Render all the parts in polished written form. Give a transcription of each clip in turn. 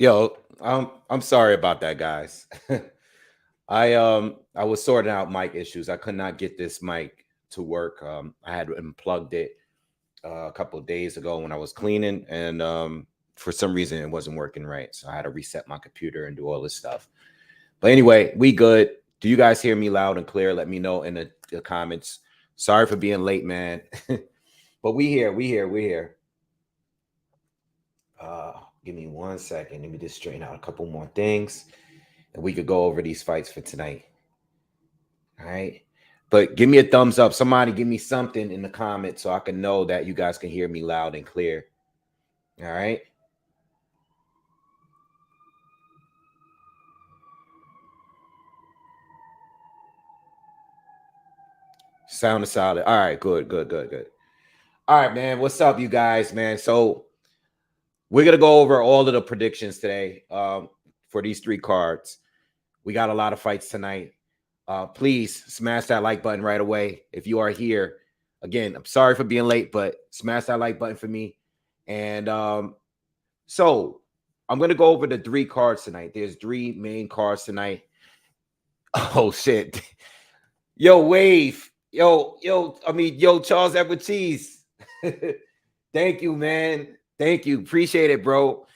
Yo, I'm sorry about that, guys. I was sorting out mic issues. I could not get this mic to work. I had unplugged it a couple of days ago when I was cleaning, and for some reason it wasn't working right. So I had to reset my computer and do all this stuff. But anyway, we good. Do you guys hear me loud and clear? Let me know in the comments. Sorry for being late, man. But we here. We here. Give me 1 second. Let me just straighten out a couple more things, and we could go over these fights for tonight. All right. But give me a thumbs up. Somebody give me something in the comments so I can know that you guys can hear me loud and clear. All right. Sound is solid. All right. Good. All right, man. What's up, you guys, man? So we're going to go over all of the predictions today for these three cards. We got a lot of fights tonight. Please smash that like button right away. If you are here, again, I'm sorry for being late, but smash that like button for me. And so I'm going to go over the three cards tonight. There's three main cards tonight. Oh, shit. Yo, Wave. Yo, Charles Edward Cheese. Thank you, man. Thank you. Appreciate it, bro.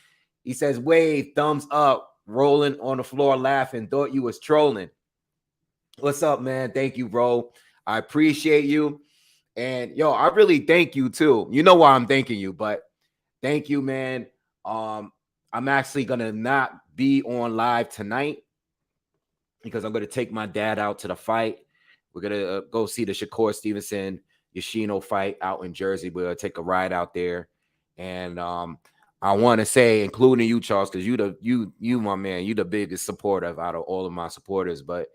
He says, Wave, thumbs up. Rolling on the floor laughing. Thought you was trolling. What's up, man? Thank you, bro. I appreciate you. And yo, I really thank you too. You know why I'm thanking you, but thank you, man. I'm actually gonna not be on live tonight because I'm gonna take my dad out to the fight. We're gonna go see the Shakur Stevenson Yoshino fight out in Jersey. We're gonna take a ride out there, and I want to say, including you, Charles, because you, my man, you the biggest supporter out of all of my supporters. But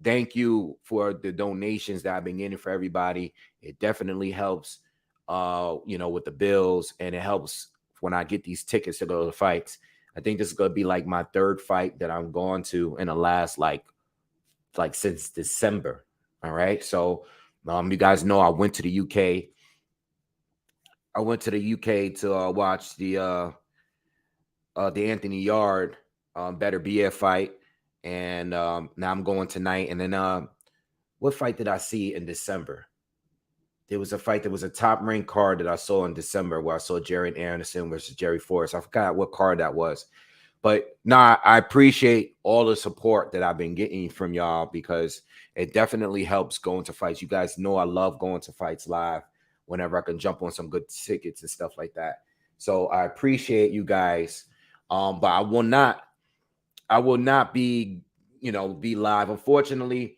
thank you for the donations that I've been getting for everybody. It definitely helps, with the bills, and it helps when I get these tickets to go to the fights. I think this is gonna be like my third fight that I'm going to in the last like since December. All right, so you guys know I went to the UK. I went to the UK to watch the Anthony Yard Better Be fight, and now I'm going tonight. And then what fight did I see in December? There was a fight that was a top ranked card that I saw in December where I saw Jared Anderson versus Jerry Forrest. I forgot what card that was. But nah, I appreciate all the support that I've been getting from y'all because it definitely helps going to fights. You guys know I love going to fights live whenever I can jump on some good tickets and stuff like that. So I appreciate you guys. But I will not be, be live. Unfortunately,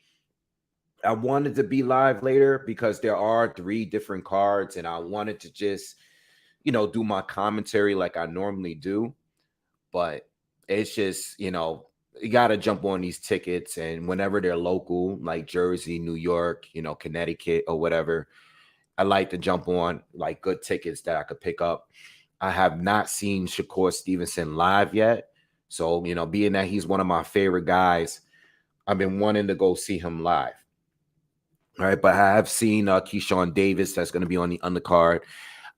I wanted to be live later because there are three different cards, and I wanted to just, do my commentary like I normally do. But it's just, you got to jump on these tickets, and whenever they're local, like Jersey, New York, Connecticut or whatever, I like to jump on like good tickets that I could pick up. I have not seen Shakur Stevenson live yet. So, being that he's one of my favorite guys, I've been wanting to go see him live. All right, but I have seen Keshawn Davis that's going to be on the undercard.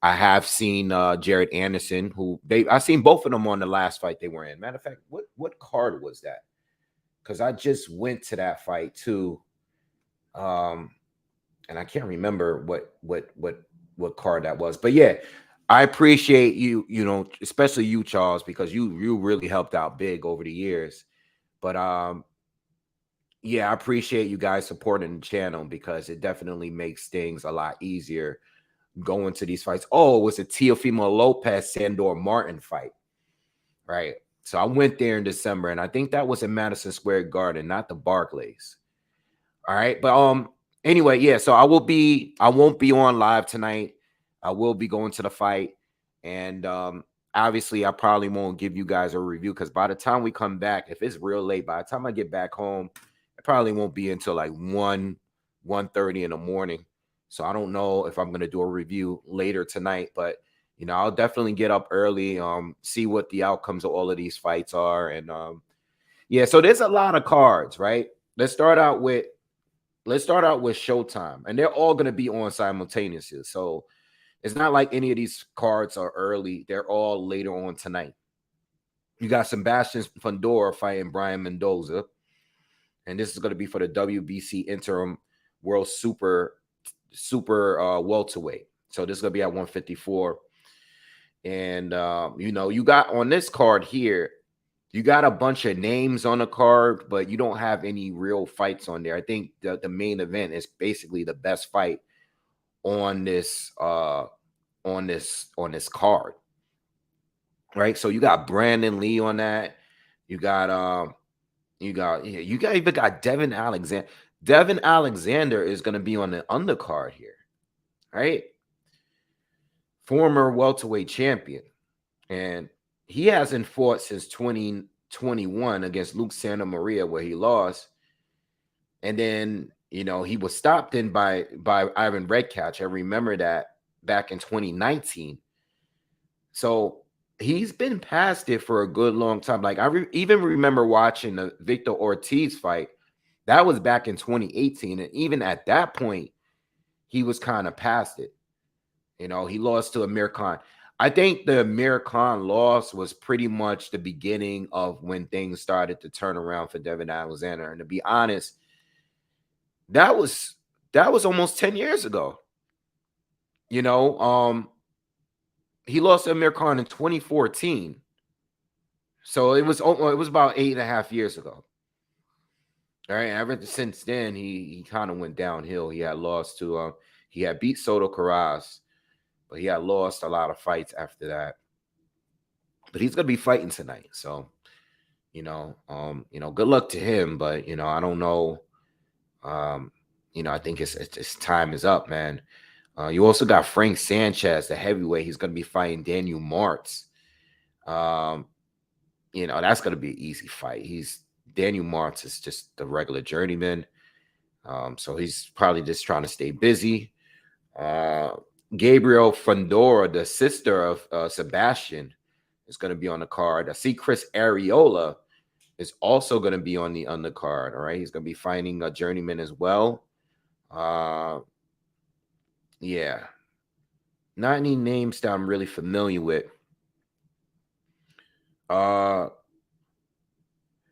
I have seen Jared Anderson, I've seen both of them on the last fight they were in. Matter of fact, what card was that? Because I just went to that fight too, and I can't remember what card that was. But yeah, I appreciate you, especially you, Charles, because you really helped out big over the years. But yeah, I appreciate you guys supporting the channel because it definitely makes things a lot easier going to these fights. Oh, it was a Teofimo Lopez Sandor Martin fight, right? So I went there in December, and I think that was in Madison Square Garden, not the Barclays. All right, but anyway, yeah. So I won't be on live tonight. I will be going to the fight, and obviously I probably won't give you guys a review because by the time we come back, if it's real late, by the time I get back home, it probably won't be until like 1:30 in the morning. So I don't know if I'm gonna do a review later tonight, but I'll definitely get up early, see what the outcomes of all of these fights are, and yeah. So there's a lot of cards, right? Let's start out with Showtime, and they're all gonna be on simultaneously. So it's not like any of these cards are early; they're all later on tonight. You got Sebastian Fundora fighting Brian Mendoza. And this is going to be for the WBC interim world super welterweight. So this is going to be at 154. And, you know, you got on this card here, you got a bunch of names on the card, but you don't have any real fights on there. I think the main event is basically the best fight on this card. Right? So you got Brandon Lee on that. You got even got Devin Alexander. Devin Alexander is going to be on the undercard here. Right? Former welterweight champion. And he hasn't fought since 2021 against Luke Santa Maria, where he lost. And then, you know, he was stopped in by Ivan Redkach. I remember that back in 2019. So he's been past it for a good long time. Like I even remember watching the Victor Ortiz fight. That was back in 2018. And even at that point, he was kind of past it. You know, he lost to Amir Khan. I think the Amir Khan loss was pretty much the beginning of when things started to turn around for Devin Alexander. And to be honest, that was almost 10 years ago. You know, he lost to Amir Khan in 2014. So it was about 8.5 years ago. All right. Ever since then, he kind of went downhill. He had lost to he had beat Soto Carras, but he had lost a lot of fights after that. But he's gonna be fighting tonight. So, you know, good luck to him. But you know, I don't know. You know, I think it's time is up, man. You also got Frank Sanchez, the heavyweight. He's gonna be fighting Daniel Martz. You know, that's gonna be an easy fight. Daniel Martz is just the regular journeyman. So he's probably just trying to stay busy. Gabriel Fundora, the sister of Sebastian, is going to be on the card. I see Chris Arreola is also going to be on the undercard. All right. He's going to be fighting a journeyman as well. Yeah. Not any names that I'm really familiar with.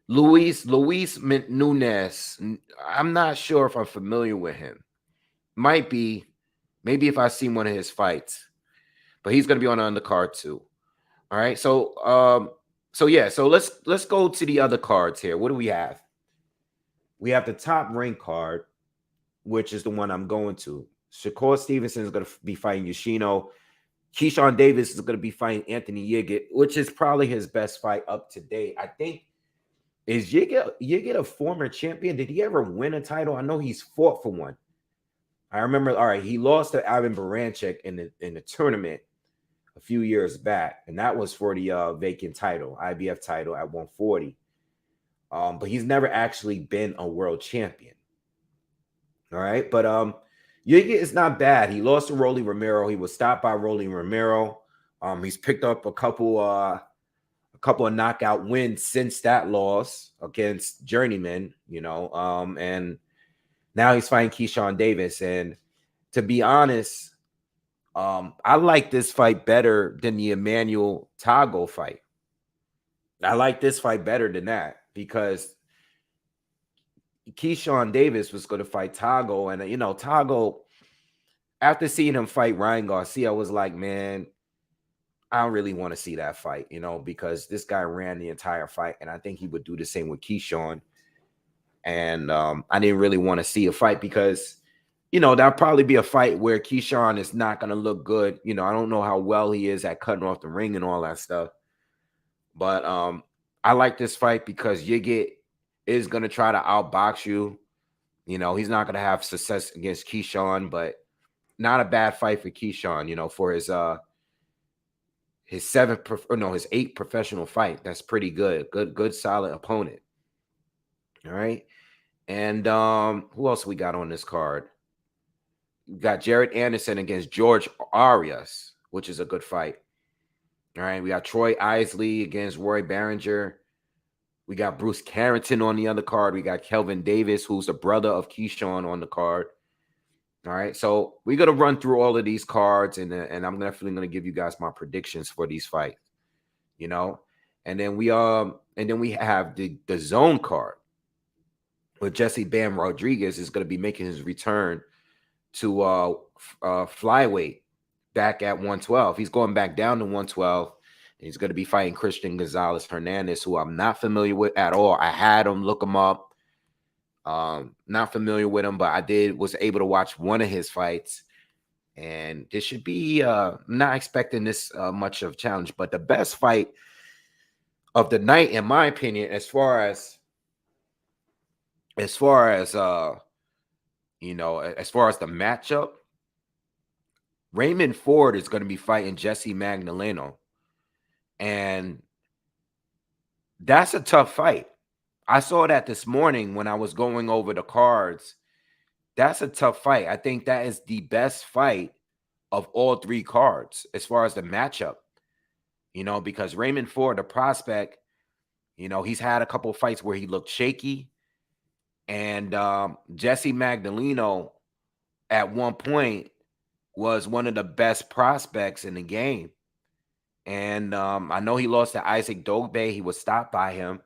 Luis Nunez. I'm not sure if I'm familiar with him. Might be. Maybe if I see one of his fights. But he's going to be on the undercard too. All right. So yeah, so let's go to the other cards here. What do we have? We have the top rank card, which is the one I'm going to. Shakur Stevenson is going to be fighting Yoshino. Keshawn Davis is going to be fighting Anthony Yigit, which is probably his best fight up to date. I think, is Yigit a former champion? Did he ever win a title? I know he's fought for one. I remember, all right, he lost to Ivan Baranchik in the tournament a few years back, and that was for the vacant title, IBF title at 140. But he's never actually been a world champion. All right, but Yigit is not bad. He lost to Rolly Romero. He was stopped by Rolly Romero. He's picked up a couple of knockout wins since that loss against journeyman, you know, and now he's fighting Keshawn Davis. And to be honest, I like this fight better than the Emmanuel Tago fight. I like this fight better than that because Keshawn Davis was going to fight Tago. And, you know, Tago, after seeing him fight Ryan Garcia, I was like, man, I don't really want to see that fight, you know, because this guy ran the entire fight. And I think he would do the same with Keshawn. And I didn't really want to see a fight because, you know, that'll probably be a fight where Keshawn is not going to look good. You know, I don't know how well he is at cutting off the ring and all that stuff. But I like this fight because Yigit is going to try to outbox you. You know, he's not going to have success against Keshawn, but not a bad fight for Keshawn, you know, for his his eighth professional fight. That's pretty good. Good, solid opponent. All right. And who else we got on this card? We got Jared Anderson against George Arias, which is a good fight. All right. We got Troy Isley against Roy Barringer. We got Bruce Carrington on the other card. We got Kelvin Davis, who's the brother of Keshawn, on the card. All right. So we're going to run through all of these cards, and I'm definitely going to give you guys my predictions for these fights, you know. And then we have the zone card with Jesse Bam Rodriguez is going to be making his return to flyweight back at 112. He's going back down to 112. He's going to be fighting Christian Gonzalez Hernandez, who I'm not familiar with at all. I had him look him up. Not familiar with him, but was able to watch one of his fights. And this should be not expecting this much of a challenge, but the best fight of the night, in my opinion, as far as the matchup, Raymond Ford is going to be fighting Jesse Magdaleno. And that's a tough fight. I saw that this morning when I was going over the cards. That's a tough fight. I think that is the best fight of all three cards as far as the matchup, because Raymond Ford, the prospect, he's had a couple of fights where he looked shaky. And Jesse Magdaleno at one point was one of the best prospects in the game. And I know he lost to Isaac Dogbe. He was stopped by him.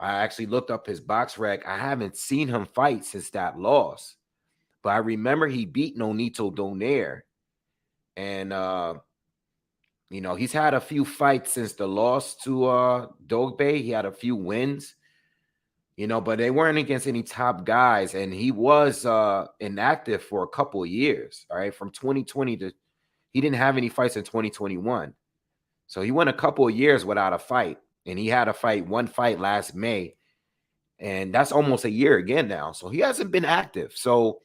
I actually looked up his box rec. I haven't seen him fight since that loss. But I remember he beat Nonito Donaire. And, he's had a few fights since the loss to Dogbe. He had a few wins, but they weren't against any top guys. And he was inactive for a couple of years, all right? From 2020 he didn't have any fights in 2021. So he went a couple of years without a fight. And he had one fight last May. And that's almost a year again now. So he hasn't been active. So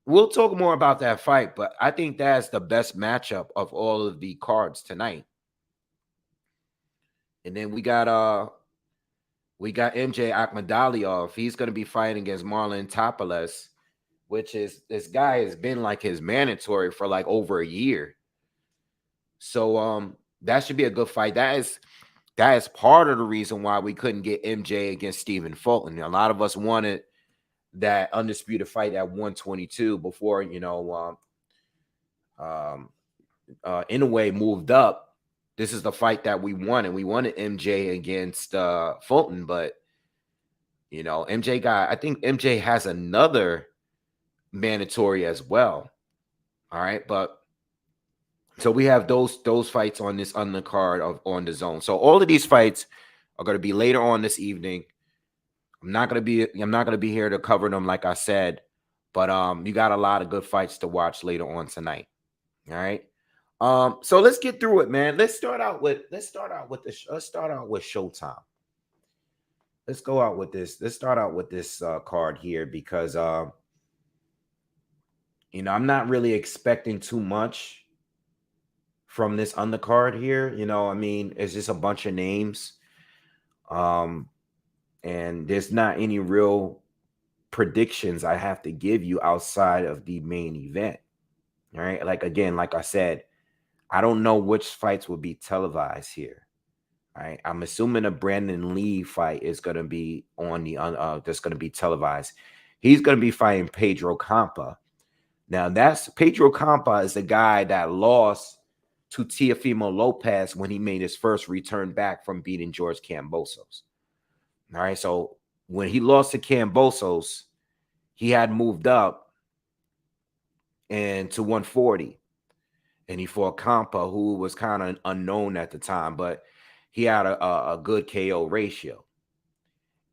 we'll talk more about that fight, but I think that's the best matchup of all of the cards tonight. And then we got MJ Akhmadaliev. He's going to be fighting against Marlon Tapales, which is, this guy has been like his mandatory for like over a year. So that should be a good fight. That is part of the reason why we couldn't get MJ against Stephen Fulton. A lot of us wanted that undisputed fight at 122 before, Inoue moved up. This is the fight that we wanted. We wanted MJ against Fulton, but I think MJ has another mandatory as well. All right, but so we have those fights on this undercard on the zone. So all of these fights are going to be later on this evening. I'm not gonna be here to cover them, like I said, but you got a lot of good fights to watch later on tonight. All right. So let's get through it, man. Let's start out with Showtime. Let's go out with this. Let's start out with this card here because I'm not really expecting too much from this undercard here. It's just a bunch of names. And there's not any real predictions I have to give you outside of the main event. All right. Like I said, I don't know which fights will be televised here. All right. I'm assuming a Brandon Lee fight is going to be on the that's going to be televised. He's going to be fighting Pedro Campa. Now, Pedro Campa is the guy that lost to Teofimo Lopez when he made his first return back from beating George Kambosos. All right, so when he lost to Kambosos, he had moved up and to 140, and he fought Campa, who was kind of unknown at the time, but he had a good KO ratio.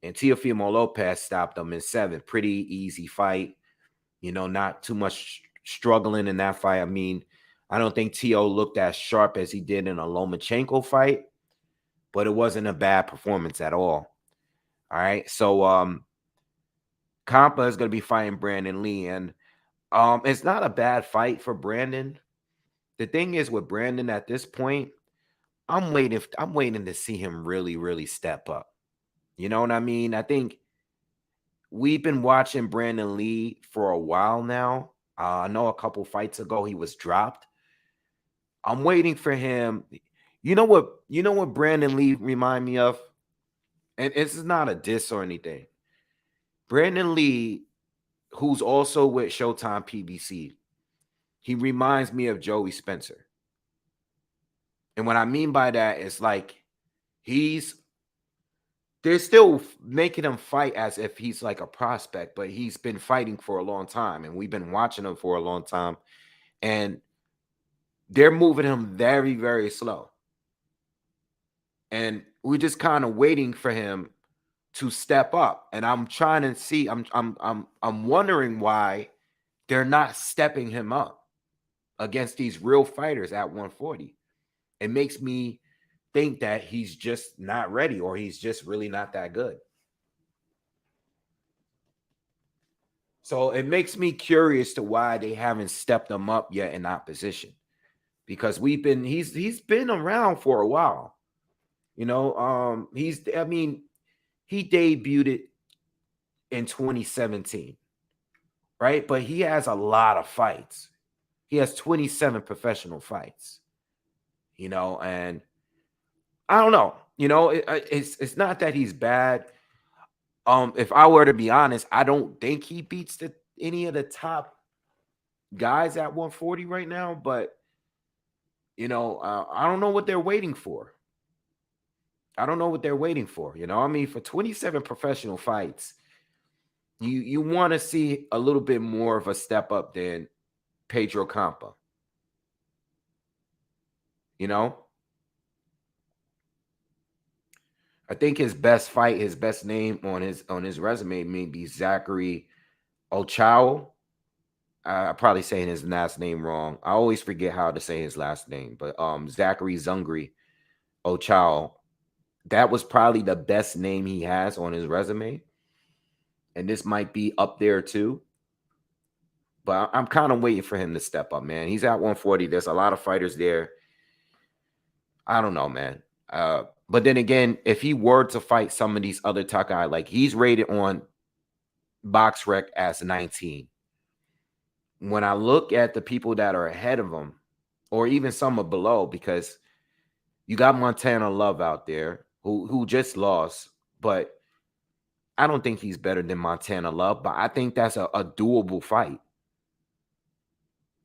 And Teofimo Lopez stopped him in 7. Pretty easy fight, not too much struggling in that fight. I don't think Teo looked as sharp as he did in a Lomachenko fight, but it wasn't a bad performance at all. All right, so Campa is going to be fighting Brandon Lee, and it's not a bad fight for Brandon. The thing is with Brandon at this point, I'm waiting to see him really, really step up. You know what I mean? I think we've been watching Brandon Lee for a while now. I know a couple fights ago he was dropped. I'm waiting for him. You know what Brandon Lee remind me of? And this is not a diss or anything. Brandon Lee, who's also with Showtime PBC, he reminds me of Joey Spencer. And what I mean by that is like they're still making him fight as if he's like a prospect, but he's been fighting for a long time, and we've been watching him for a long time, and they're moving him very, very slow. And we're just kind of waiting for him to step up. And I'm trying to see, I'm wondering why they're not stepping him up against these real fighters at 140. It makes me think that he's just not ready, or he's just really not that good. So it makes me curious to why they haven't stepped him up yet in opposition, because he's been around for a while. You know, he debuted it in 2017, right? But he has a lot of fights. He has 27 professional fights, you know, and I don't know, you know, it's not that he's bad. If I were to be honest, I don't think he beats any of the top guys at 140 right now, but you know, I don't know what they're waiting for. I don't know what they're waiting for. You know, I mean, for 27 professional fights, you want to see a little bit more of a step up than Pedro Campa. You know, I think his best fight, his best name on his resume may be Zachary Ochoa. I'm probably saying his last name wrong. I always forget how to say his last name, but Zachary Zungri Ochoa. That was probably the best name he has on his resume. And this might be up there too. But I'm kind of waiting for him to step up, man. He's at 140. There's a lot of fighters there. I don't know, man. But then again, if he were to fight some of these other top guys, like he's rated on BoxRec as 19. When I look at the people that are ahead of him, or even some are below, because you got Montana Love out there who just lost, but I don't think he's better than Montana Love, but I think that's a doable fight.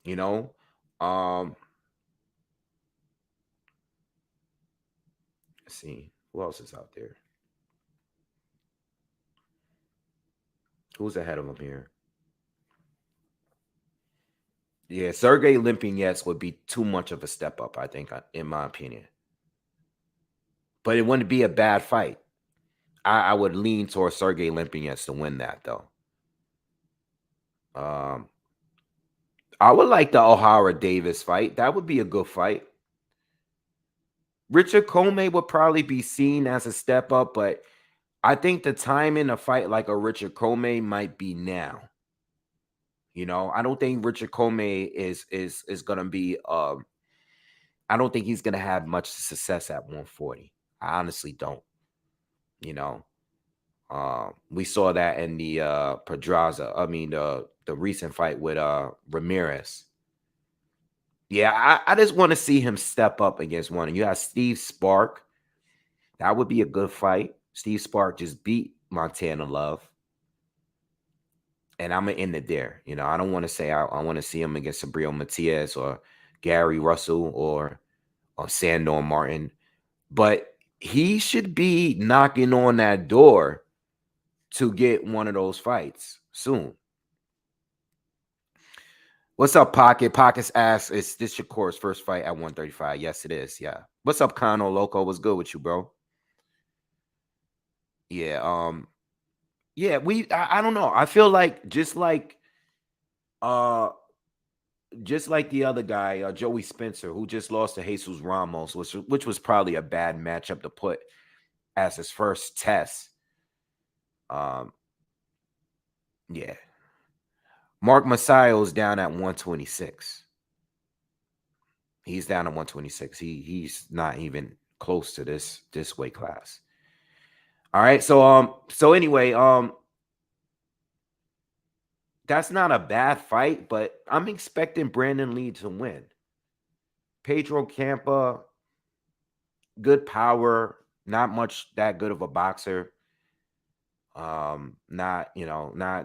You know, let's see who else is out there. Who's ahead of him here? Yeah, Sergey Limpinets would be too much of a step up, I think, in my opinion. But it wouldn't be a bad fight. I would lean towards Sergey Limpinets to win that, though. I would like the O'Hara Davis fight. That would be a good fight. Richard Comey would probably be seen as a step up, but I think the time in a fight like a Richard Comey might be now. You know, I don't think Richard Comey is gonna be I don't think he's gonna have much success at 140. I honestly don't. You know, we saw that in the Pedraza. I mean, the recent fight with Ramirez. Yeah, I just want to see him step up against one. And you have Steve Spark. That would be a good fight. Steve Spark just beat Montana Love. And I'm going to end it there. You know, I don't want to say I want to see him against Sabril Matias or Gary Russell or Sandor Martin. But he should be knocking on that door to get one of those fights soon. What's up, Pocket? Pocket's asks, is this Shakur's first fight at 135? Yes, it is. Yeah. What's up, Kano Loco? What's good with you, bro? Yeah. Yeah, I don't know. I feel like just like the other guy, Joey Spencer, who just lost to Jesus Ramos, which was probably a bad matchup to put as his first test. Yeah. Mark Masayo's down at 126. He's down at 126. He's not even close to this weight class. All right. So anyway, that's not a bad fight, but I'm expecting Brandon Lee to win. Pedro Campa, good power, not much that good of a boxer. Not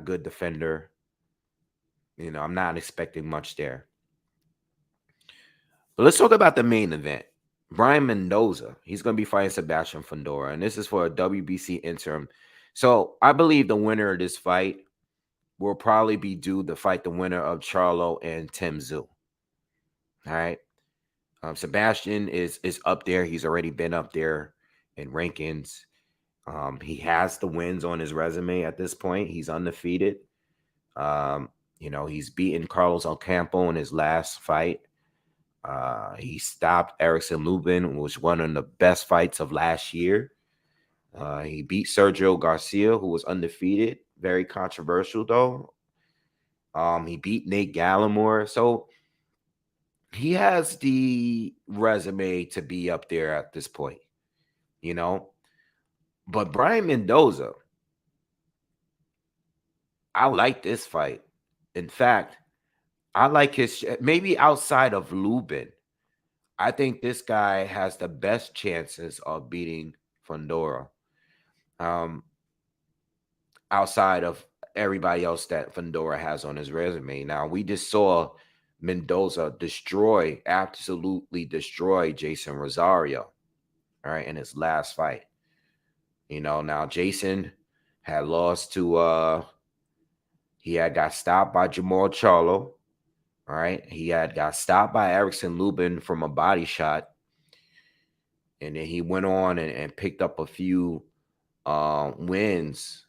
good defender. You know, I'm not expecting much there. But let's talk about the main event. Brian Mendoza, he's going to be fighting Sebastian Fundora, and this is for a WBC interim. So I believe the winner of this fight will probably be due to fight the winner of Charlo and Tim Tszyu. All right. Sebastian is up there. He's already been up there in rankings. He has the wins on his resume at this point. He's undefeated. He's beaten Carlos Campa in his last fight. He stopped Erickson Lubin, which was one of the best fights of last year. He beat Sergio Garcia, who was undefeated. Very controversial, though. He beat Nate Gallimore. So he has the resume to be up there at this point, But Brian Mendoza, I like this fight. In fact, I like his, maybe outside of Lubin, I think this guy has the best chances of beating Fundora. Outside of everybody else that Fundora has on his resume. Now, we just saw Mendoza absolutely destroy Jason Rosario, all right, in his last fight. Now Jason had lost to he had got stopped by Jamal Charlo. All right. He had got stopped by Erickson Lubin from a body shot. And then he went on and picked up a few wins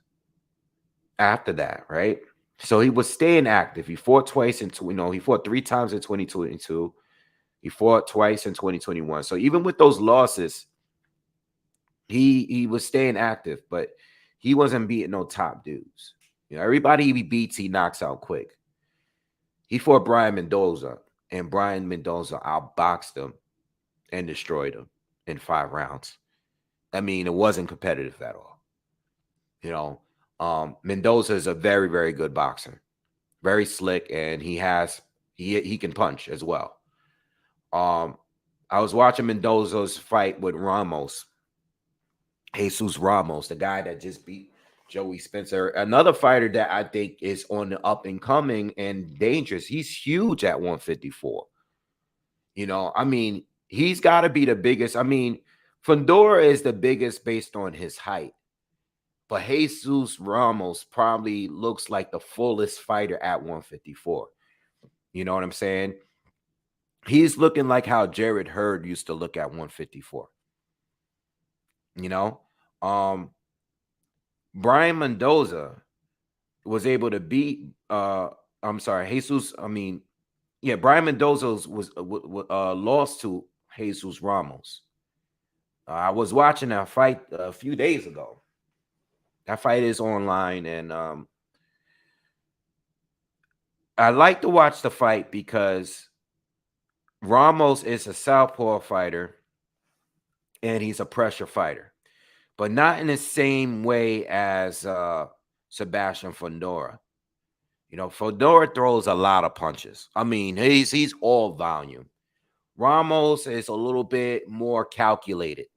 after that, right? So he was staying active. He fought twice he fought 3 times in 2022. He fought twice in 2021. So even with those losses, he was staying active, but he wasn't beating no top dudes. Everybody he beats, he knocks out quick. He fought Brian Mendoza, and Brian Mendoza outboxed him and destroyed him in 5 rounds. I mean, it wasn't competitive at all. Mendoza is a very, very good boxer, very slick, and he can punch as well. I was watching Mendoza's fight with Jesus Ramos, the guy that just beat Joey Spencer, another fighter that I think is on the up and coming and dangerous. He's huge at 154. He's got to be the biggest. Fundora is the biggest based on his height. But Jesus Ramos probably looks like the fullest fighter at 154. You know what I'm saying? He's looking like how Jared Hurd used to look at 154. Brian Mendoza was able to beat Brian Mendoza was lost to Jesus Ramos. I was watching that fight a few days ago. That fight is online, and I like to watch the fight because Ramos is a southpaw fighter, and he's a pressure fighter, but not in the same way as Sebastian Fundora. Fundora throws a lot of punches. He's all volume. Ramos is a little bit more calculated,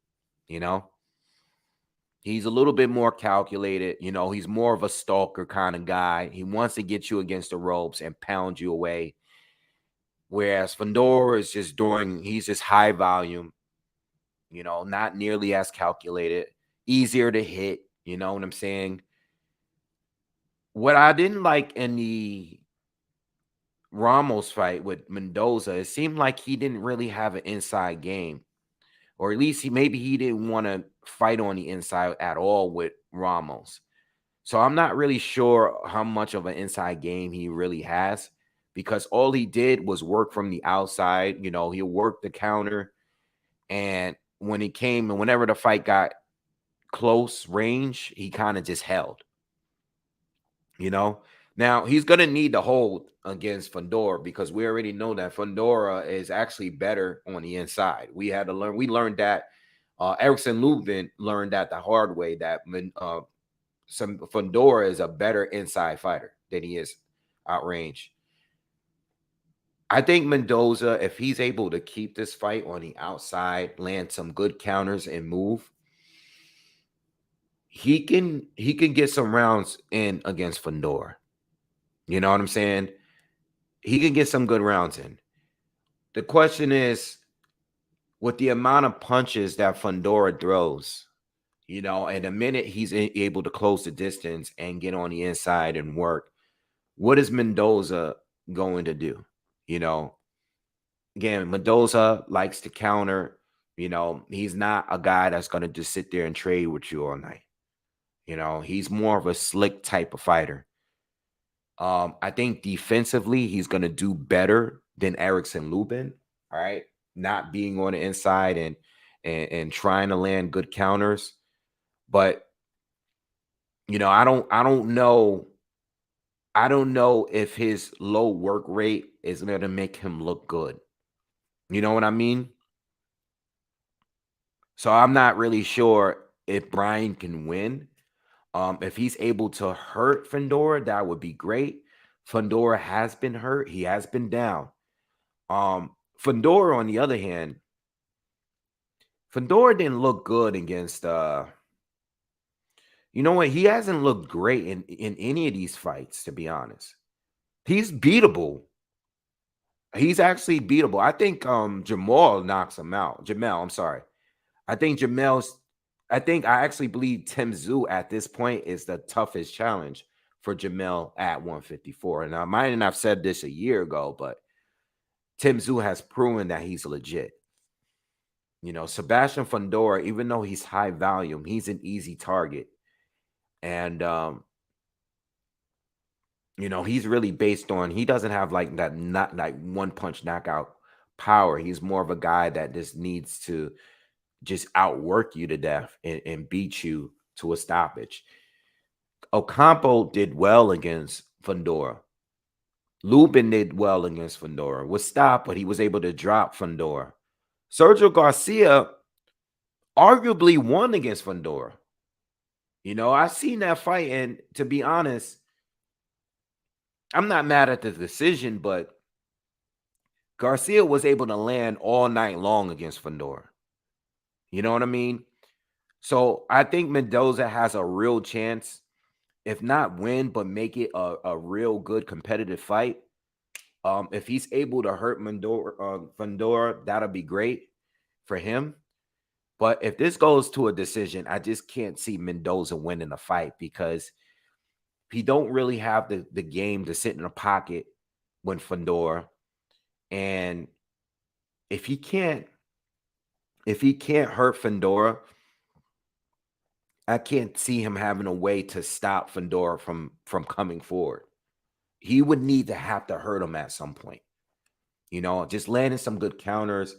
He's a little bit more calculated. He's more of a stalker kind of guy. He wants to get you against the ropes and pound you away. Whereas Fundora is he's just high volume, not nearly as calculated, easier to hit. You know what I'm saying? What I didn't like in the Ramos fight with Mendoza, it seemed like he didn't really have an inside game. Or at least he didn't want to fight on the inside at all with Ramos. So I'm not really sure how much of an inside game he really has, because all he did was work from the outside. He'll work the counter. And whenever the fight got close range, he kind of just held. Now he's going to need to hold against Fundora, because we already know that Fundora is actually better on the inside. We learned that Erickson Lubin learned that the hard way, that Fundora is a better inside fighter than he is outrange. I think Mendoza, if he's able to keep this fight on the outside, land some good counters and move, he can get some rounds in against Fundora. You know what I'm saying? He can get some good rounds in. The question is, with the amount of punches that Fundora throws, you know, and the minute he's able to close the distance and get on the inside and work, what is Mendoza going to do? You know, again, Mendoza likes to counter. You know, he's not a guy that's going to just sit there and trade with you all night. You know, he's more of a slick type of fighter. I think defensively, he's going to do better than Erickson Lubin. All right, not being on the inside and trying to land good counters, but you know, I don't know if his low work rate is going to make him look good. You know what I mean? So I'm not really sure if Brian can win. If he's able to hurt Fundora, that would be great. Fundora has been hurt. He has been down. Fundora, on the other hand, Fundora didn't look good against you know what? He hasn't looked great in any of these fights, to be honest. He's beatable. He's actually beatable. I think Jamal knocks him out. Jamel, I'm sorry. I think I actually believe Tim Tszyu at this point is the toughest challenge for Jamel at 154. And I might not have said this a year ago, but Tim Tszyu has proven that he's legit. You know, Sebastian Fundora, even though he's high volume, he's an easy target. And you know, he's really based on, he doesn't have like that, not like one punch knockout power. He's more of a guy that just needs to just outwork you to death and beat you to a stoppage. Ocampo did well against Fundora. Lubin did well against Fundora. Was stopped, but he was able to drop Fundora. Sergio Garcia arguably won against Fundora. You know, I've seen that fight, and to be honest, I'm not mad at the decision, but Garcia was able to land all night long against Fundora. You know what I mean? So I think Mendoza has a real chance, if not win, but make it a real good competitive fight. If he's able to hurt Fundora, that'll be great for him. But if this goes to a decision, I just can't see Mendoza winning the fight because he don't really have the game to sit in a pocket when Fundora. And if he can't hurt Fundora, I can't see him having a way to stop Fundora from coming forward. He would need to have to hurt him at some point. You know, just landing some good counters.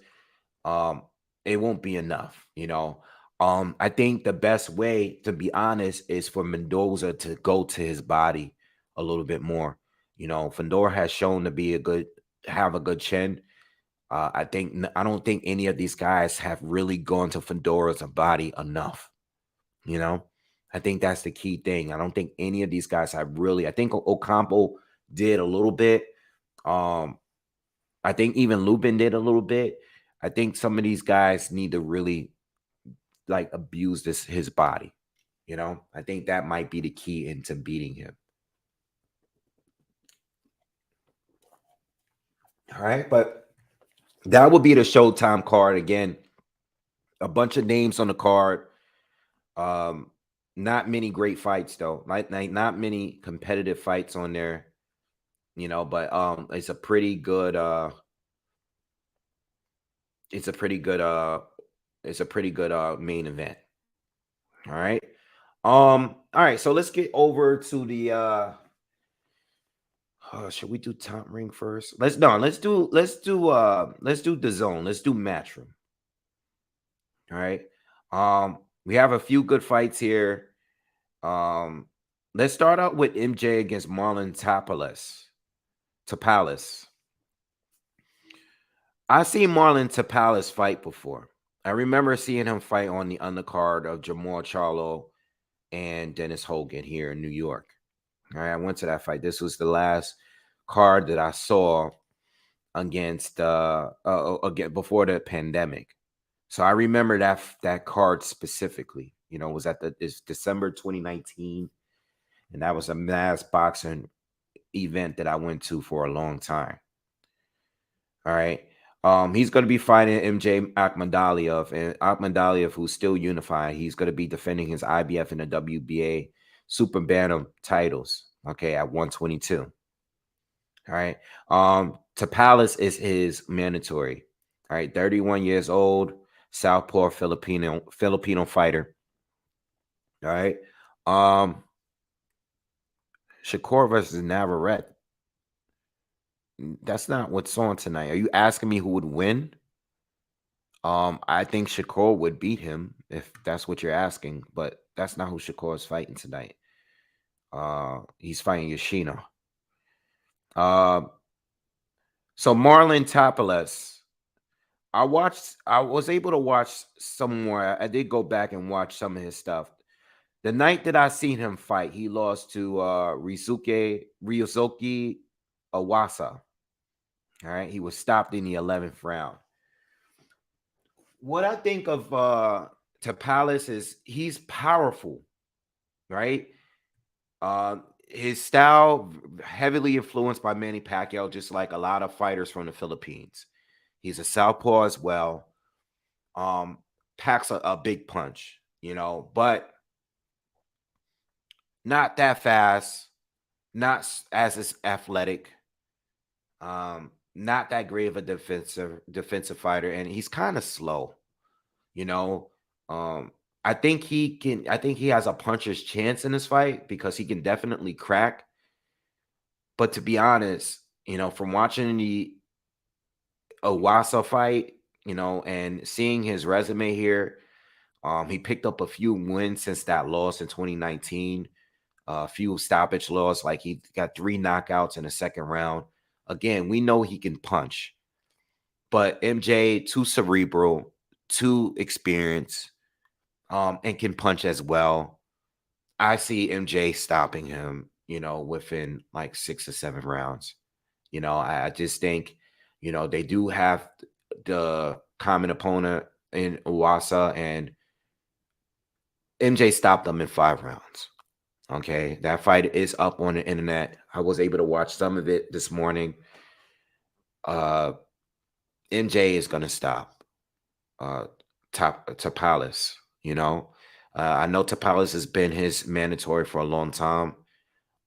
It won't be enough, you know. I think the best way, to be honest, is for Mendoza to go to his body a little bit more. You know, Fundora has shown to be have a good chin. I don't think any of these guys have really gone to Fundora's body enough. You know, I think that's the key thing. I don't think any of these guys have really. I think Ocampo did a little bit. I think even Lubin did a little bit. I think some of these guys need to really like abuse his body. You know, I think that might be the key into beating him. All right, but that would be the Showtime card again. A bunch of names on the card. Not many great fights though. Like not many competitive fights on there. You know, but it's a pretty good main event. All right. All right, so let's get over to the should we do Top Ring first? Let's do Dazn. Let's do Matchroom. All right. We have a few good fights here. Let's start out with MJ against Marlon Tapales. I've seen Marlon Tapales fight before. I remember seeing him fight on the undercard of Jamal Charlo and Dennis Hogan here in New York. All right, I went to that fight. This was the last card that I saw against again before the pandemic. So I remember that card specifically. You know, it was it's December 2019, and that was a mass boxing event that I went to for a long time. All right. He's going to be fighting MJ Akhmadaliev, and Akhmadaliev, who's still unified, he's going to be defending his IBF and the WBA super bantam titles. Okay, at 122. All right. Tapales is his mandatory. All right, 31 years old, Southpaw Filipino fighter. All right. Shakur versus Navarrete. That's not what's on tonight. Are you asking me who would win? I think Shakur would beat him if that's what you're asking, but that's not who Shakur is fighting tonight. He's fighting Yoshino. So Marlon Tapales, I was able to watch some more. I did go back and watch some of his stuff. The night that I seen him fight, he lost to Ryosuke Awasa. All right, he was stopped in the 11th round. What I think of Tapales is he's powerful, right? His style heavily influenced by Manny Pacquiao, just like a lot of fighters from the Philippines. He's a southpaw as well. Packs a big punch, but not that fast, not as athletic, not that great of a defensive fighter, and he's kind of slow, I think he has a puncher's chance in this fight because he can definitely crack. But to be honest, from watching the Owasa fight, and seeing his resume here, he picked up a few wins since that loss in 2019. A few stoppage loss, like he got 3 knockouts in the second round. Again, we know he can punch, but MJ too cerebral, too experienced, and can punch as well. I see MJ stopping him, within like 6 or 7 rounds. I just think, they do have the common opponent in Owasa, and MJ stopped them in 5 rounds. Okay, that fight is up on the internet. I was able to watch some of it this morning. MJ is gonna stop Tapales. I know Tapales has been his mandatory for a long time.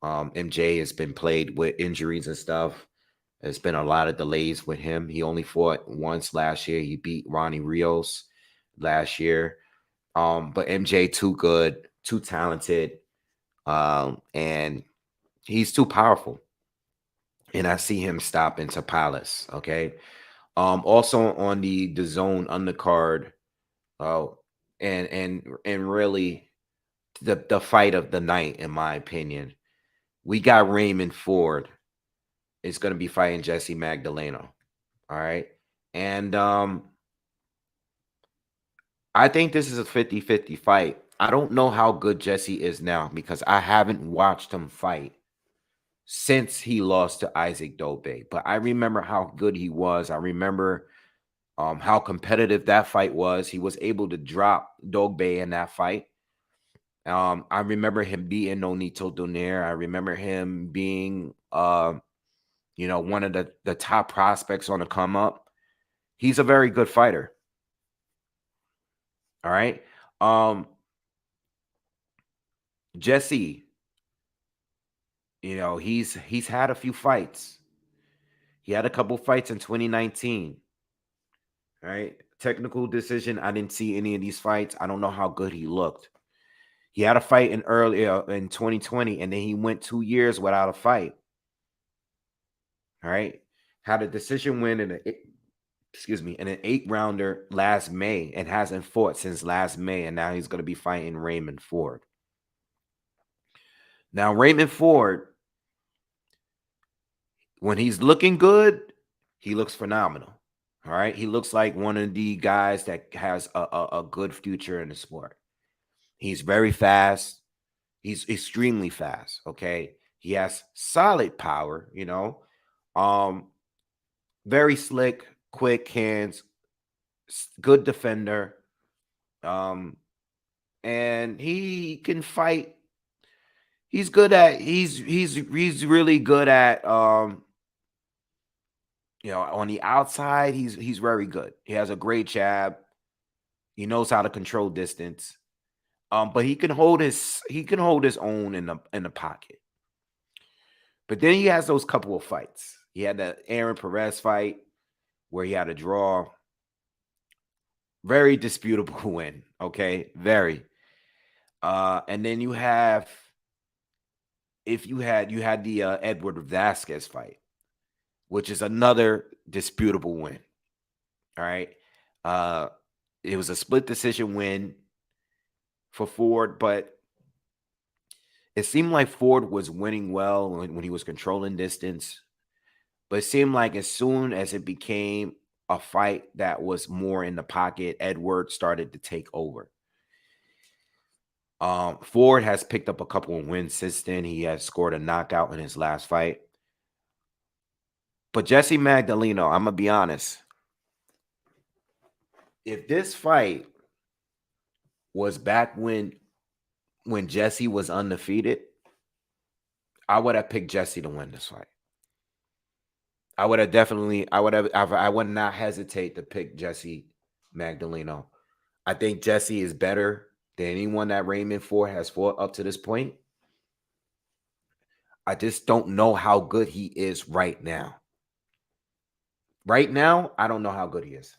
MJ has been played with injuries and stuff. There's been a lot of delays with him. He only fought once last year. He beat Ronnie Rios last year. But MJ too good, too talented, and he's too powerful. And I see him stopping Tapales. Okay. Also on the Dazn undercard, and really the fight of the night, in my opinion, we got Raymond Ford is going to be fighting Jesse Magdaleno. All right. And I think this is a 50-50 fight. I don't know how good Jesse is now because I haven't watched him fight since he lost to Isaac Dobe. But I remember how good he was. I remember how competitive that fight was. He was able to drop Dobe in that fight. I remember him beating Nonito Donaire. I remember him being one of the top prospects on the come up. He's a very good fighter. All right. Jesse, he's had a few fights. He had a couple fights in 2019. All right. Technical decision. I didn't see any of these fights. I don't know how good he looked. He had a fight in 2020, and then he went 2 years without a fight. All right. Had a decision win in an 8-rounder last May and hasn't fought since last May. And now he's going to be fighting Raymond Ford. Now, Raymond Ford, when he's looking good, he looks phenomenal. All right. He looks like one of the guys that has a good future in the sport. He's very fast. He's extremely fast. Okay. He has solid power, very slick, quick hands, good defender. And he can fight. He's good at he's really good at On the outside, he's very good. He has a great jab. He knows how to control distance. But he can hold his own in the pocket. But then he has those couple of fights. He had the Aaron Perez fight where he had a draw. Very disputable win. Okay, very. And then you had the Edward Vasquez fight, which is another disputable win. All right. It was a split decision win for Ford, but it seemed like Ford was winning well when he was controlling distance. But it seemed like as soon as it became a fight that was more in the pocket, Edward started to take over. Ford has picked up a couple of wins since then. He has scored a knockout in his last fight. But Jesse Magdaleno, I'm going to be honest. If this fight was back when Jesse was undefeated, I would have picked Jesse to win this fight. I would not hesitate to pick Jesse Magdaleno. I think Jesse is better than anyone that Raymond Ford has fought up to this point. I just don't know how good he is right now. Right now, I don't know how good he is.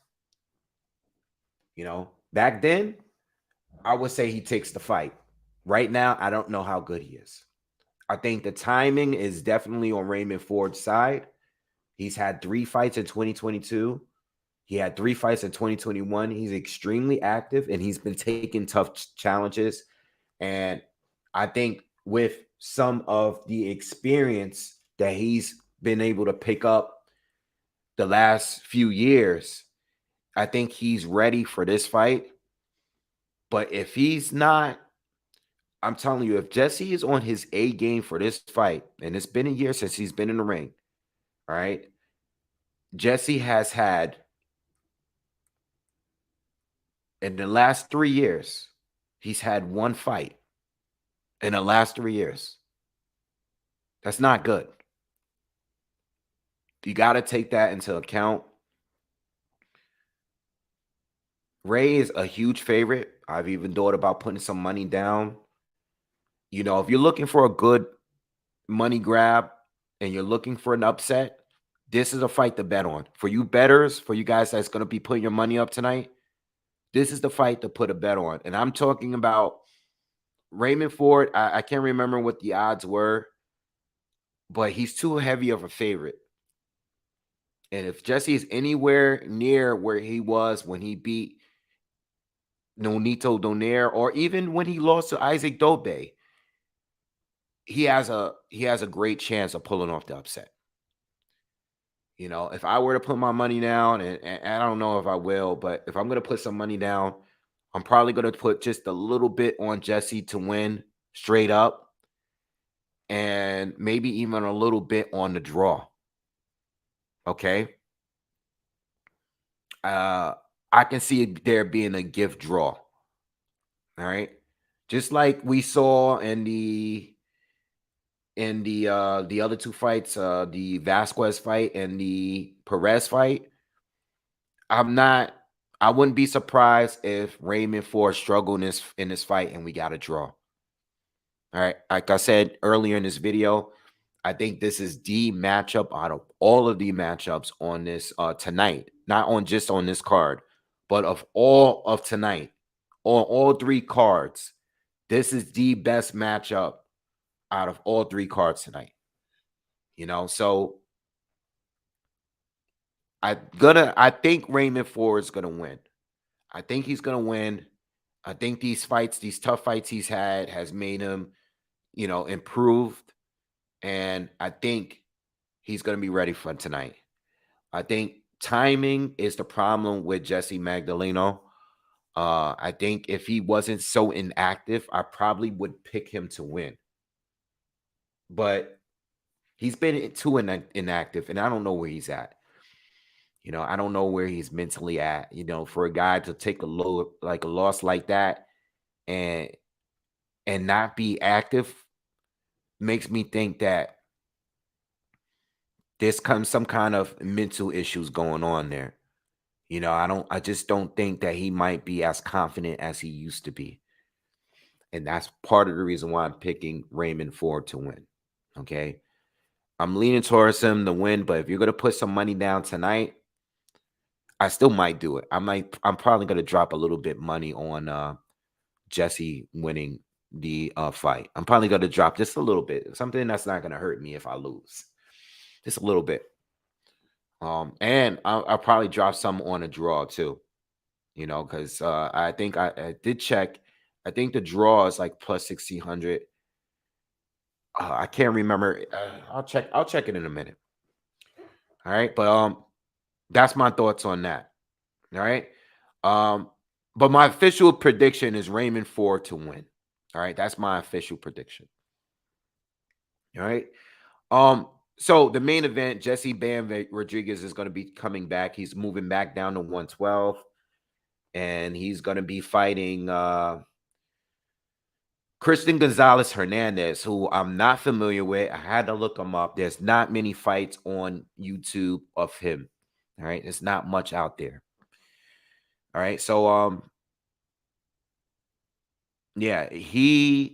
Back then, I would say he takes the fight. Right now, I don't know how good he is. I think the timing is definitely on Raymond Ford's side. He's had 3 fights in 2022. He had 3 fights in 2021. He's extremely active, and he's been taking tough challenges. And I think with some of the experience that he's been able to pick up the last few years, I think he's ready for this fight. But if he's not, I'm telling you, if Jesse is on his A game for this fight, and it's been a year since he's been in the ring, all right, Jesse has had, in the last 3 years, he's had 1 fight in the last 3 years. That's not good. You got to take that into account. Ray is a huge favorite. I've even thought about putting some money down. If you're looking for a good money grab and you're looking for an upset, this is a fight to bet on. For you bettors, for you guys that's going to be putting your money up tonight, this is the fight to put a bet on. And I'm talking about Raymond Ford. I can't remember what the odds were, but he's too heavy of a favorite. And if Jesse is anywhere near where he was when he beat Nonito Donaire, or even when he lost to Isaac Dobe, he has a great chance of pulling off the upset. If I were to put my money down, and I don't know if I will, but if I'm going to put some money down, I'm probably going to put just a little bit on Jesse to win straight up, and maybe even a little bit on the draw. Okay. I can see there being a gift draw. All right. Just like we saw in the other 2 fights, the Vasquez fight and the Perez fight. I wouldn't be surprised if Raymond Ford struggled in this fight and we got a draw. All right. Like I said earlier in this video, I think this is the matchup out of all of the matchups on this tonight. Not just on this card, but of all of tonight. On all 3 cards, this is the best matchup out of all 3 cards tonight. So I think Raymond Ford is gonna win. I think he's gonna win. I think these tough fights he's had has made him, improved. And I think he's gonna be ready for tonight. I think timing is the problem with Jesse Magdaleno. I think if he wasn't so inactive, I probably would pick him to win. But he's been too inactive, and I don't know where he's at. I don't know where he's mentally at. For a guy to take a loss like that and not be active makes me think that there's some kind of mental issues going on there. You know, I just don't think that he might be as confident as he used to be. And that's part of the reason why I'm picking Raymond Ford to win. Okay. I'm leaning towards him to win, but if you're gonna put some money down tonight, I still might do it. I'm probably gonna drop a little bit money on Jesse winning the fight. I'm probably gonna drop just a little bit, something that's not gonna hurt me if I lose. Just a little bit. And I'll probably drop some on a draw too. You know, because I think I did check. I think the draw is like plus 1600. I can't remember. I'll check. I'll check it in a minute. All right, but that's my thoughts on that. All right. But my official prediction is Raymond Ford to win. All right, that's my official prediction. All right. So the main event, Jesse Bam Rodriguez is going to be coming back. He's moving back down to 112, and he's going to be fighting Christian Gonzalez Hernandez, who I'm not familiar with. I had to look him up. There's not many fights on YouTube of him. All right, there's not much out there. All right, so yeah, he's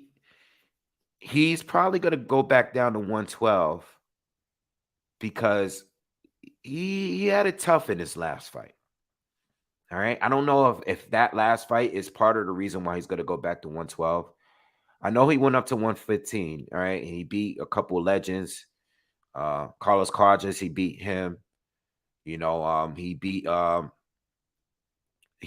probably gonna go back down to 112 because he had it tough in his last fight. All right, I don't know if that last fight is part of the reason why he's gonna go back to 112. I know he went up to 115. All right, and he beat a couple of legends. Carlos Carges, he beat him. You know, he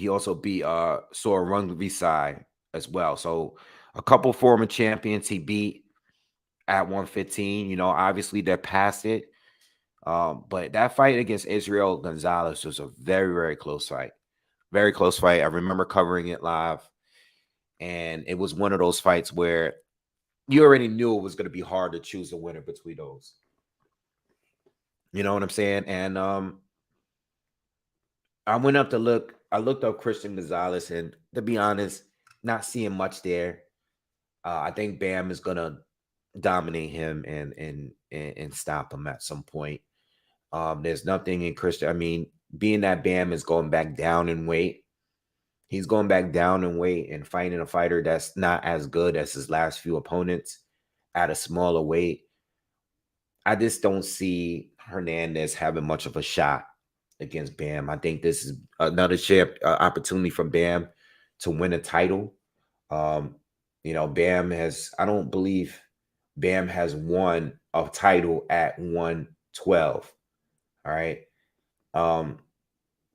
also beat Sor Rungvisai as well. So a couple former champions he beat at 115. You know, obviously they're past it. But that fight against Israel Gonzalez was a very, very close fight. Very close fight. I remember covering it live. And it was one of those fights where you already knew it was going to be hard to choose a winner between those. You know what I'm saying? And I went up to look. I looked up Christian Gonzalez, and to be honest, not seeing much there. I think Bam is gonna dominate him and stop him at some point. There's nothing in Christian. I mean, being that Bam is going back down in weight, he's going back down in weight and fighting a fighter that's not as good as his last few opponents at a smaller weight. I just don't see Hernandez having much of a shot against Bam. I think this is another opportunity for Bam to win a title. You know, I don't believe Bam has won a title at 112. All right.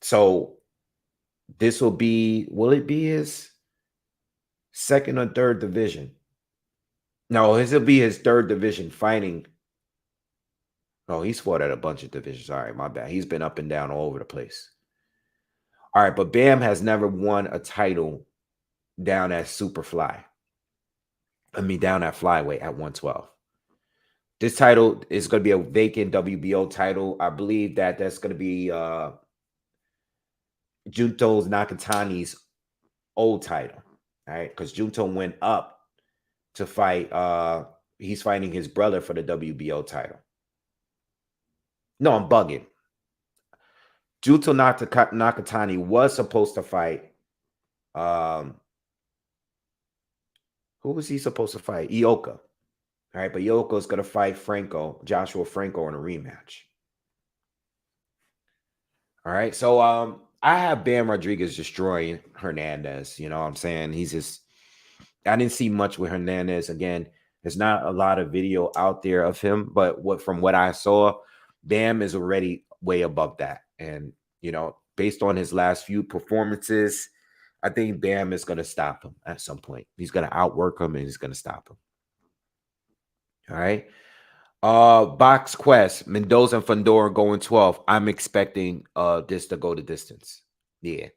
So this will it be his second or third division? No, this will be his third division fighting. Oh, he's fought at a bunch of divisions. All right, my bad. He's been up and down all over the place. All right, but Bam has never won a title down at Superfly. Down at flyweight at 112. This title is going to be a vacant WBO title. I believe that's going to be Junto Nakatani's old title. All right, because Junto went up to fight. He's fighting his brother for the WBO title. No, I'm bugging. Junto Nakatani was supposed to fight. Who was he supposed to fight? Ioka. All right, but Ioka is going to fight Joshua Franco in a rematch. All right, so I have Bam Rodriguez destroying Hernandez. You know what I'm saying? I didn't see much with Hernandez. Again, there's not a lot of video out there of him, but from what I saw, Bam is already way above that. And, you know, based on his last few performances, I think Bam is going to stop him at some point. He's going to outwork him and he's going to stop him. All right. Box Quest, Mendoza and Fundora going 12. I'm expecting this to go the distance. Yeah.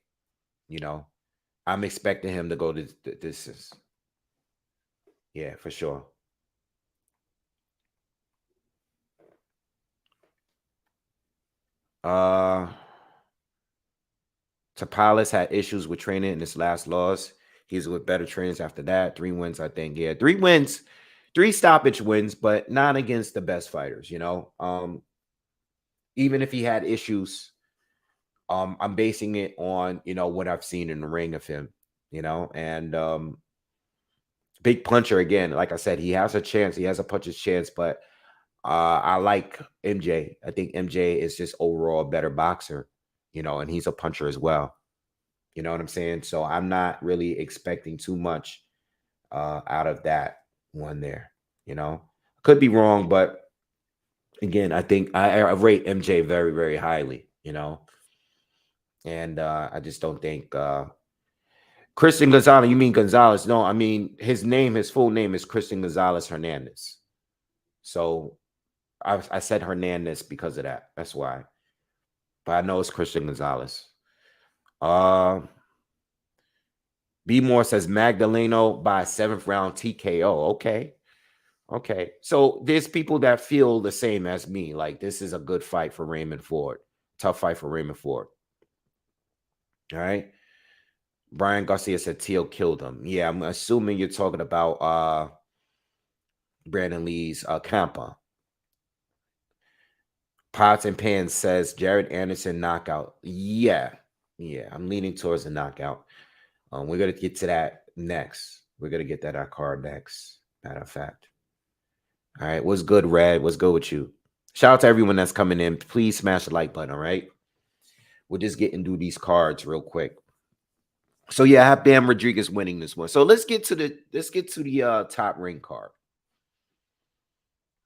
You know, I'm expecting him to go the distance. Yeah, for sure. Tapales had issues with training in his last loss. He's with better trainers after that. 3 wins, I think. Yeah, 3 wins, 3 stoppage wins, but not against the best fighters, you know. even if he had issues, I'm basing it on, what I've seen in the ring of him, and big puncher again. Like I said, he has a chance. He has a puncher's chance, but I like MJ. I think MJ is just overall a better boxer, and he's a puncher as well. You know what I'm saying? So I'm not really expecting too much out of that one there. Could be wrong, but again, I think I rate MJ very, very highly. And I just don't think Christian Gonzalez. You mean Gonzalez? No, I mean his full name is Christian Gonzalez Hernandez. So I said Hernandez because of that. That's why. But I know it's Christian Gonzalez. B Moore says Magdaleno by 7th round TKO. Okay. So there's people that feel the same as me. Like this is a good fight for Raymond Ford. Tough fight for Raymond Ford. All right. Brian Garcia said Teal killed him. Yeah, I'm assuming you're talking about Brandon Lee's Campa. Pots and Pans says Jared Anderson knockout. Yeah, I'm leaning towards a knockout. We're gonna get to that next. We're gonna get that our card next. Matter of fact. All right, what's good, Red? What's good with you? Shout out to everyone that's coming in. Please smash the like button. All right, we'll just get into these cards real quick. So yeah, I have Bam Rodriguez winning this one. So let's get to the top ring card.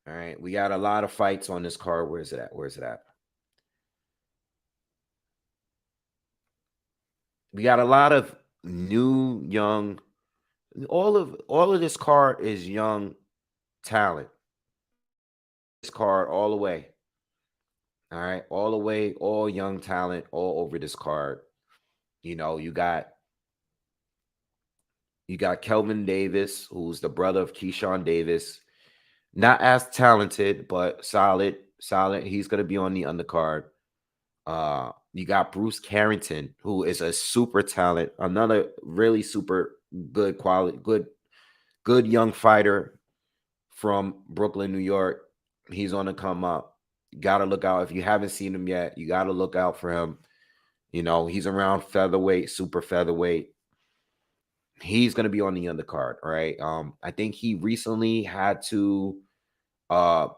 All right, we got a lot of fights on this card. Where's it at? We got a lot of new, young. All of this card is young talent. This card all the way. All right, all the way, all young talent all over this card. You got Kelvin Davis, who's the brother of Keshawn Davis. Not as talented, but solid. He's going to be on the undercard. You got Bruce Carrington, who is a super talent, another really super good quality, good young fighter from Brooklyn, New York. He's on the come up. You got to look out. If you haven't seen him yet, you got to look out for him. He's around featherweight, super featherweight. He's going to be on the undercard, all right? I think he recently had to I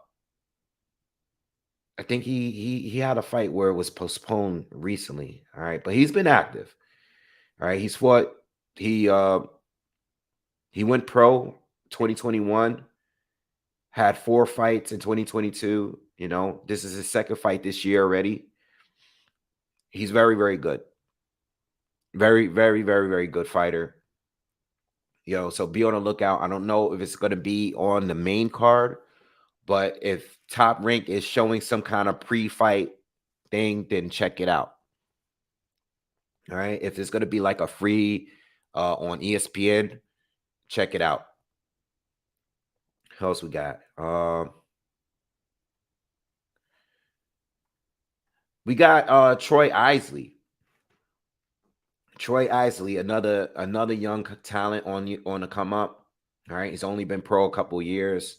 think he had a fight where it was postponed recently, all right? But he's been active. All right, he went pro 2021, had 4 fights in 2022, this is his second fight this year already. He's very, very good. Very, very, very, very good fighter. So be on the lookout. I don't know if it's going to be on the main card, but if Top Rank is showing some kind of pre-fight thing, then check it out. All right. If it's going to be like a free on ESPN, check it out. What else we got? We got Troy Isley. Another young talent on the come up. All right. He's only been pro a couple years.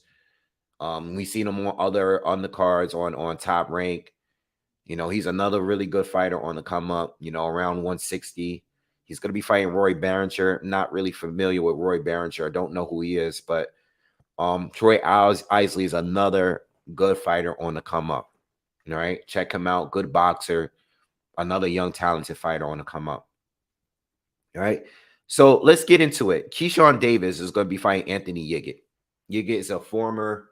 We've seen him on other undercards on Top Rank. He's another really good fighter on the come up, around 160. He's going to be fighting Roy Barringer. Not really familiar with Roy Barringer. I don't know who he is, but Troy Isley is another good fighter on the come up. All right, check him out. Good boxer. Another young, talented fighter on the come up. All right, so let's get into it. Keshawn Davis is going to be fighting Anthony Yigit. Yigit is a former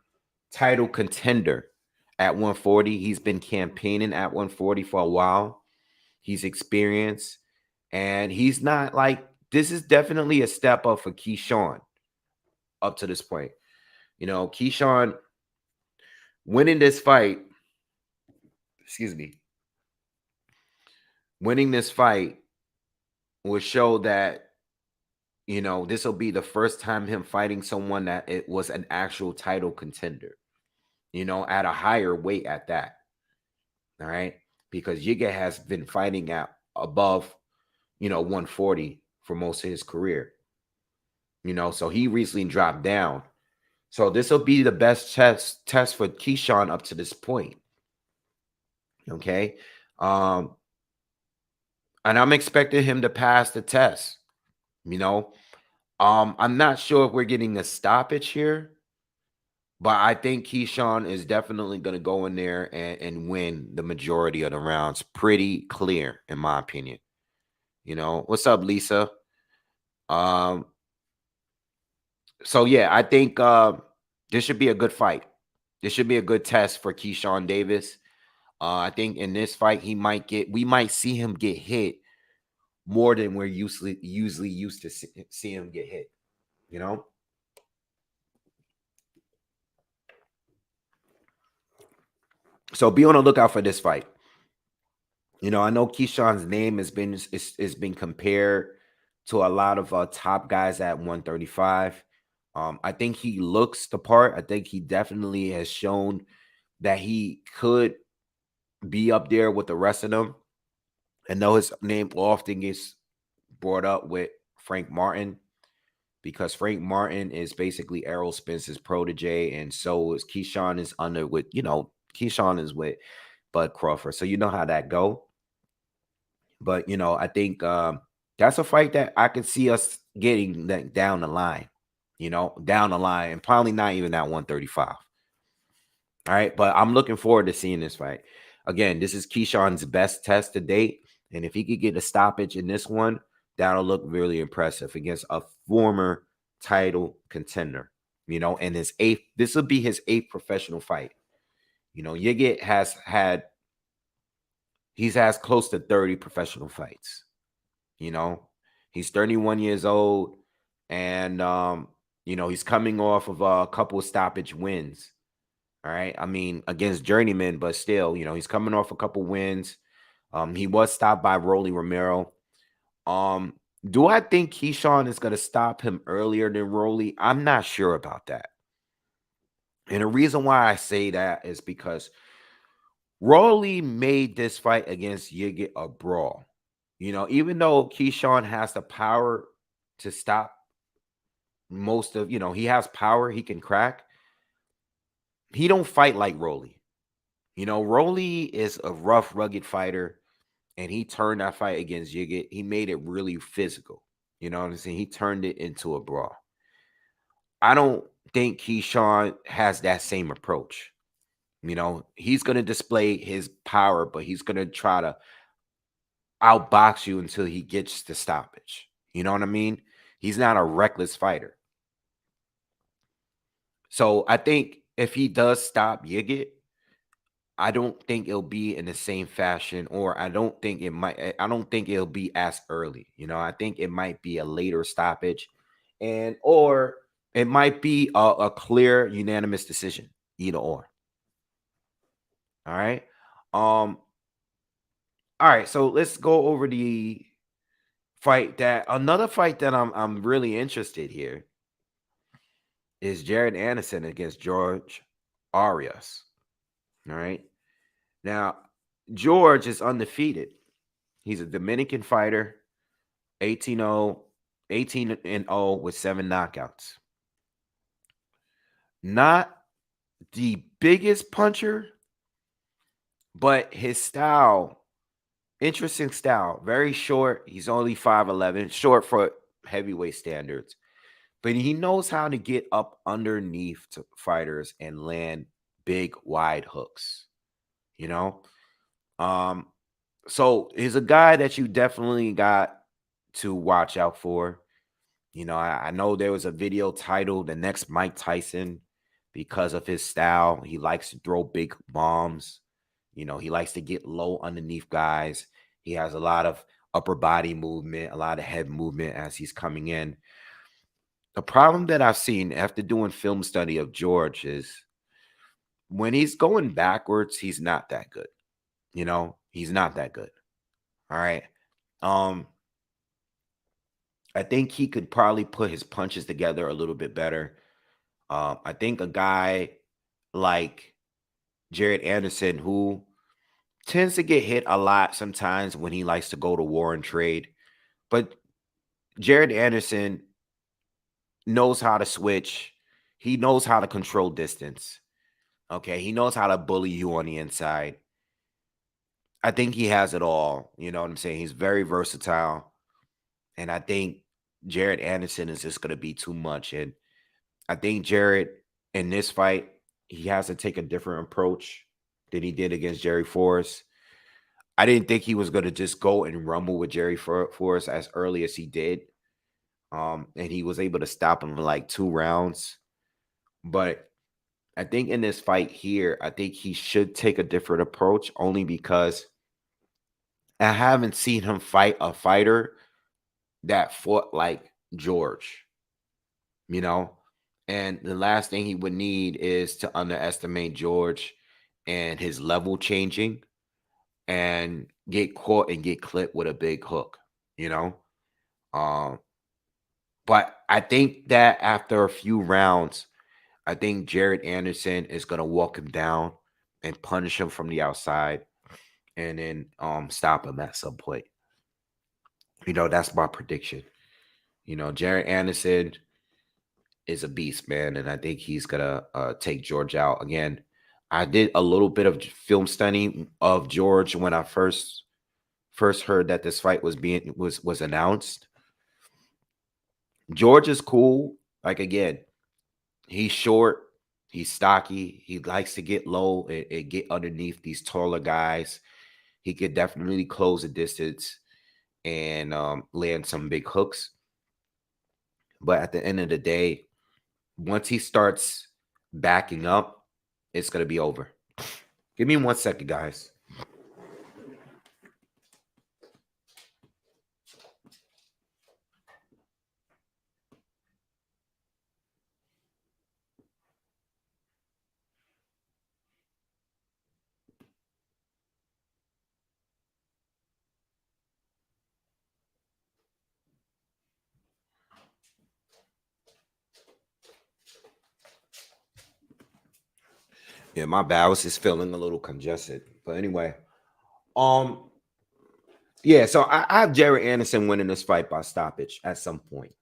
title contender at 140. He's been campaigning at 140 for a while. He's experienced, and he's not like, this is definitely a step up for Keshawn up to this point. Keshawn winning this fight, winning this fight will show that, this will be the first time him fighting someone that it was an actual title contender, at a higher weight at that. All right. Because Yigit has been fighting at above, 140 for most of his career. So he recently dropped down. So this will be the best test for Keshawn up to this point. Okay. Um, and I'm expecting him to pass the test. You know, I'm not sure if we're getting a stoppage here, but I think Keshawn is definitely going to go in there and win the majority of the rounds. Pretty clear, in my opinion. What's up, Lisa? Um, so yeah, I think this should be a good fight. This should be a good test for Keshawn Davis. I think in this fight, we might see him get hit more than we're usually used to see him get hit. You know. So be on the lookout for this fight. I know Keshawn's name has been compared to a lot of top guys at 135. I think he looks the part. I think he definitely has shown that he could be up there with the rest of them. I know his name often gets brought up with Frank Martin because Frank Martin is basically Errol Spence's protege, and so is Keshawn is under with Keshawn is with Bud Crawford, so you know how that go. But I think that's a fight that I could see us getting down the line, down the line, and probably not even at 135. All right, but I'm looking forward to seeing this fight. Again, this is Keshawn's best test to date, and if he could get a stoppage in this one, that'll look really impressive against a former title contender. And this will be his 8th professional fight. Yigit has close to 30 professional fights. He's 31 years old, and he's coming off of a couple of stoppage wins. All right, I mean against journeyman, but still, he's coming off a couple wins. He was stopped by Rolly Romero. Do I think Keshawn is going to stop him earlier than Rolly? I'm not sure about that. And the reason why I say that is because Rolly made this fight against Yigit a brawl. Even though Keshawn has the power to stop most of, he has power, he can crack. He don't fight like Rolly. Rolly is a rough, rugged fighter, and he turned that fight against Yigit. He made it really physical. You know what I'm saying? He turned it into a brawl. I don't think Keshawn has that same approach. He's going to display his power, but he's going to try to outbox you until he gets the stoppage. You know what I mean? He's not a reckless fighter. So I think if he does stop Yigit, I don't think it'll be in the same fashion, or I don't think it'll be as early. I think it might be a later stoppage, or it might be a clear unanimous decision, either or. All right. All right. So let's go over the another fight that I'm really interested here is Jared Anderson against George Arias. All right. Now, George is undefeated. He's a Dominican fighter, 18-0 with 7 knockouts. Not the biggest puncher, but his style, interesting style, very short. He's only 5'11", short for heavyweight standards. But he knows how to get up underneath fighters and land big, wide hooks. So he's a guy that you definitely got to watch out for. I know there was a video titled "The Next Mike Tyson" because of his style. He likes to throw big bombs. He likes to get low underneath guys. He has a lot of upper body movement, a lot of head movement as he's coming in. The problem that I've seen after doing film study of George is when he's going backwards, he's not that good. He's not that good. All right. I think he could probably put his punches together a little bit better. I think a guy like Jared Anderson, who tends to get hit a lot sometimes when he likes to go to war and trade, but Jared Anderson knows how to switch. He knows how to control distance. Okay. He knows how to bully you on the inside. I think he has it all. You know what I'm saying? He's very versatile. And I think Jared Anderson is just going to be too much. And I think Jared in this fight, he has to take a different approach than he did against Jerry Forrest. I didn't think he was going to just go and rumble with Jerry Forrest as early as he did. And he was able to stop him in like 2 rounds. But I think in this fight here, I think he should take a different approach only because I haven't seen him fight a fighter that fought like George, you know? And the last thing he would need is to underestimate George and his level changing and get caught and get clipped with a big hook, you know? Um, but I think that after a few rounds, I think Jared Anderson is gonna walk him down and punish him from the outside and then stop him at some point. You know, that's my prediction. You know, Jared Anderson is a beast, man, and I think he's gonna take George out again. I did a little bit of film study of George when I first heard that this fight was announced. George is cool. Like again, he's short, he's stocky, he likes to get low and get underneath these taller guys. He could definitely close the distance and land some big hooks. But at the end of the day, once he starts backing up, it's going to be over. Give me 1 second, guys. Yeah, my bad. I was just feeling a little congested. But anyway, um, yeah. So I have Jared Anderson winning this fight by stoppage at some point.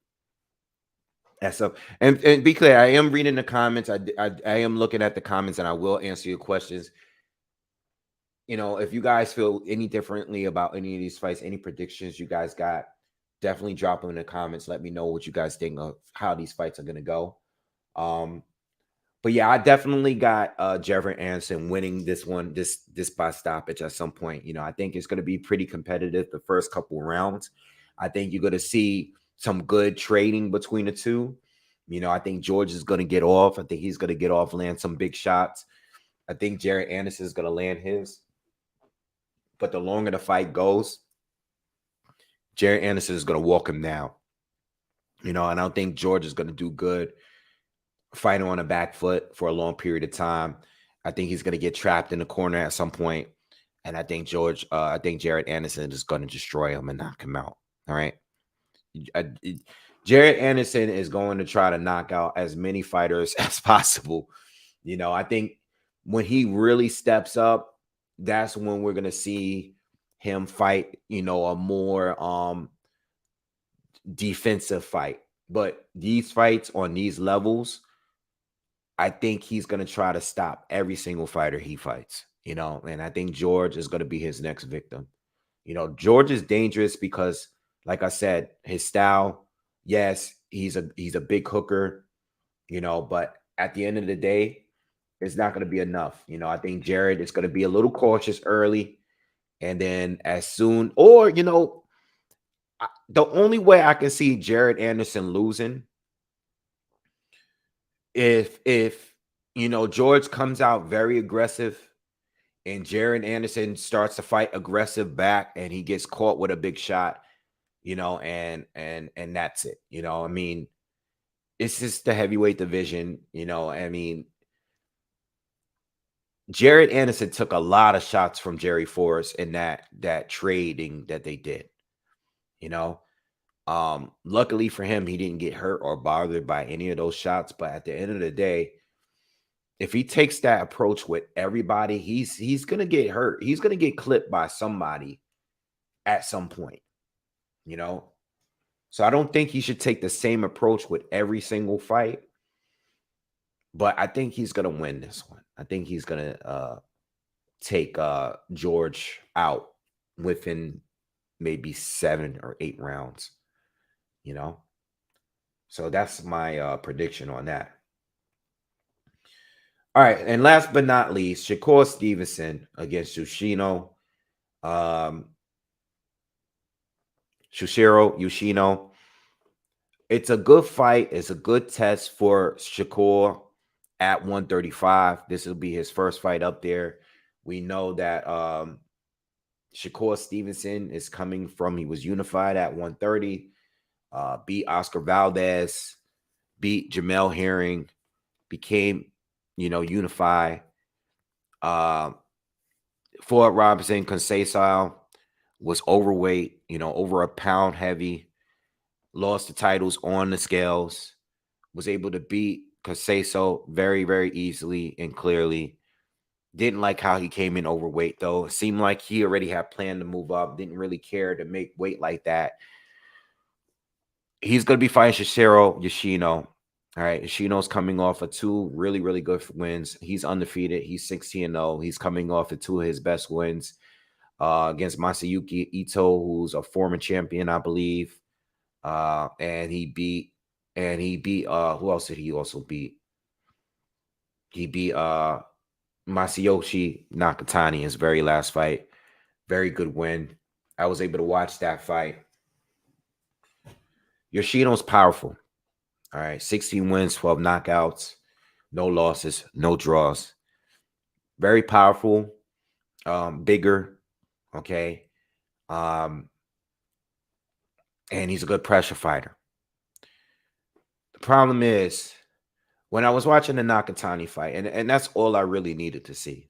At some, and be clear, I am reading the comments. I am looking at the comments, and I will answer your questions. You know, if you guys feel any differently about any of these fights, any predictions you guys got, definitely drop them in the comments. Let me know what you guys think of how these fights are going to go. But yeah, I definitely got Jared Anderson winning this one, this by stoppage at some point. You know, I think it's going to be pretty competitive the first couple rounds. I think you're going to see some good trading between the two. You know, I think George is going to get off. I think he's going to get off, land some big shots. I think Jared Anderson is going to land his. But the longer the fight goes, Jared Anderson is going to walk him down. You know, and I don't think George is going to do good fighting on a back foot for a long period of time. I think he's going to get trapped in the corner at some point. And I think Jared Anderson is going to destroy him and knock him out. All right. Jared Anderson is going to try to knock out as many fighters as possible. You know, I think when he really steps up, that's when we're going to see him fight, you know, a more defensive fight. But these fights on these levels, I think he's going to try to stop every single fighter he fights, you know, and I think George is going to be his next victim. You know, George is dangerous because, like I said, his style, yes, he's a big hooker, you know, but at the end of the day, it's not going to be enough. You know, I think Jared is going to be a little cautious early, and then as soon, or, you know, the only way I can see Jared Anderson losing if you know George comes out very aggressive and Jared Anderson starts to fight aggressive back and he gets caught with a big shot, you know, and that's it. You know, I mean, it's just the heavyweight division, you know. I mean, Jared Anderson took a lot of shots from Jerry Forrest in that trading that they did, you know. Luckily for him, he didn't get hurt or bothered by any of those shots. But at the end of the day, if he takes that approach with everybody, he's gonna get hurt. He's gonna get clipped by somebody at some point, you know. So I don't think he should take the same approach with every single fight. But I think he's gonna win this one. I think he's gonna take George out within maybe 7 or 8 rounds, you know. So that's my prediction on that. All right, and last but not least, Shakur Stevenson against Yoshino. Um, Yoshino. It's a good fight. It's a good test for Shakur at 135. This will be his first fight up there. We know that Shakur Stevenson is coming from, he was unified at 130, beat Oscar Valdez, beat Jamel Herring, became, unified. Ford Robinson Conceição was overweight, over a pound heavy, lost the titles on the scales, was able to beat Conceição very, very easily and clearly. Didn't like how he came in overweight, though. It seemed like he already had planned to move up, didn't really care to make weight like that. He's going to be fighting Yoshino. All right, Yoshino's coming off of 2 really, really good wins. He's undefeated. He's 16-0. He's coming off of 2 of his best wins against Masayuki Ito, who's a former champion, I believe. And he beat who else did he also beat? He beat Masayoshi Nakatani in his very last fight. Very good win. I was able to watch that fight. Yoshino's powerful. All right, 16 wins, 12 knockouts, no losses, no draws. Very powerful, bigger, okay? And he's a good pressure fighter. The problem is, when I was watching the Nakatani fight, and that's all I really needed to see.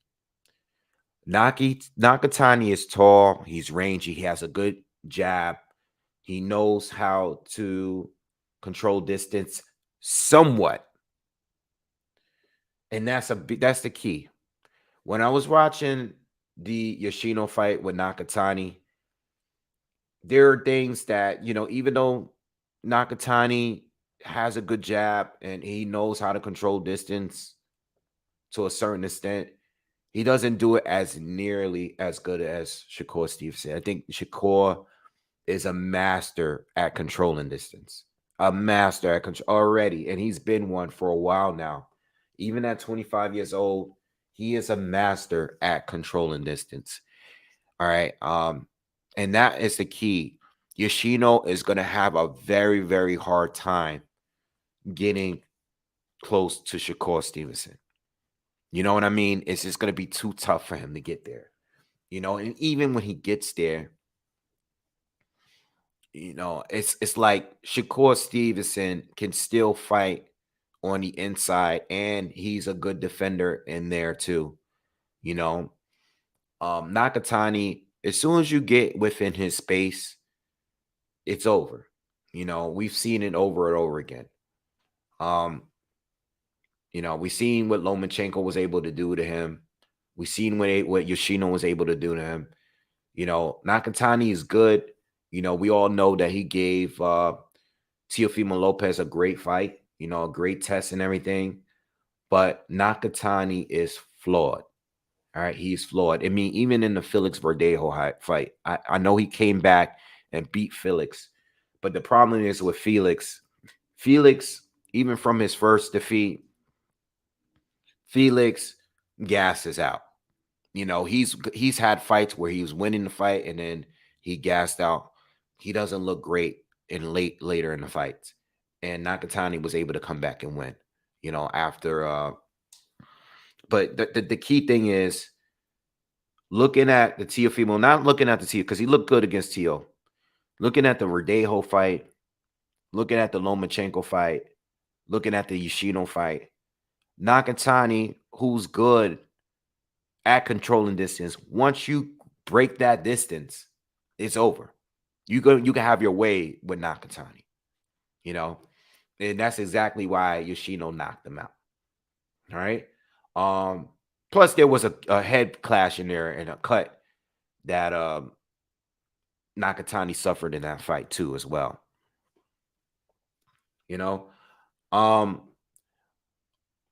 Nakatani is tall, he's rangy, he has a good jab. He knows how to control distance somewhat. And that's the key. When I was watching the Yoshino fight with Nakatani, there are things that, even though Nakatani has a good jab and he knows how to control distance to a certain extent, he doesn't do it as nearly as good as Shakur Stevenson. I think Shakur is a master at controlling distance, a master at control already, and he's been one for a while now. Even at 25 years old, he is a master at controlling distance. All right, and that is the key. Yoshino is going to have a very, very hard time getting close to Shakur Stevenson. You know what I mean? It's just going to be too tough for him to get there. And even when he gets there, it's like Shakur Stevenson can still fight on the inside, and he's a good defender in there too. Nakatani, as soon as you get within his space, it's over. We've seen it over and over again. We've seen what Lomachenko was able to do to him. We've seen what Yoshino was able to do to him. Nakatani is good. We all know that he gave Teofimo Lopez a great fight, a great test and everything. But Nakatani is flawed. All right, he's flawed. I mean, even in the Felix Verdejo fight, I know he came back and beat Felix. But the problem is with Felix, even from his first defeat, Felix gasses out. He's had fights where he was winning the fight and then he gassed out. He doesn't look great later in the fights. And Nakatani was able to come back and win, after but the key thing is looking at the Teofimo, not looking at the Teo, because he looked good against Teo. Looking at the Verdejo fight, looking at the Lomachenko fight, looking at the Yoshino fight. Nakatani, who's good at controlling distance, once you break that distance, it's over. You can have your way with Nakatani, and that's exactly why Yoshino knocked him out. All right. Plus there was a head clash in there and a cut that Nakatani suffered in that fight too as well.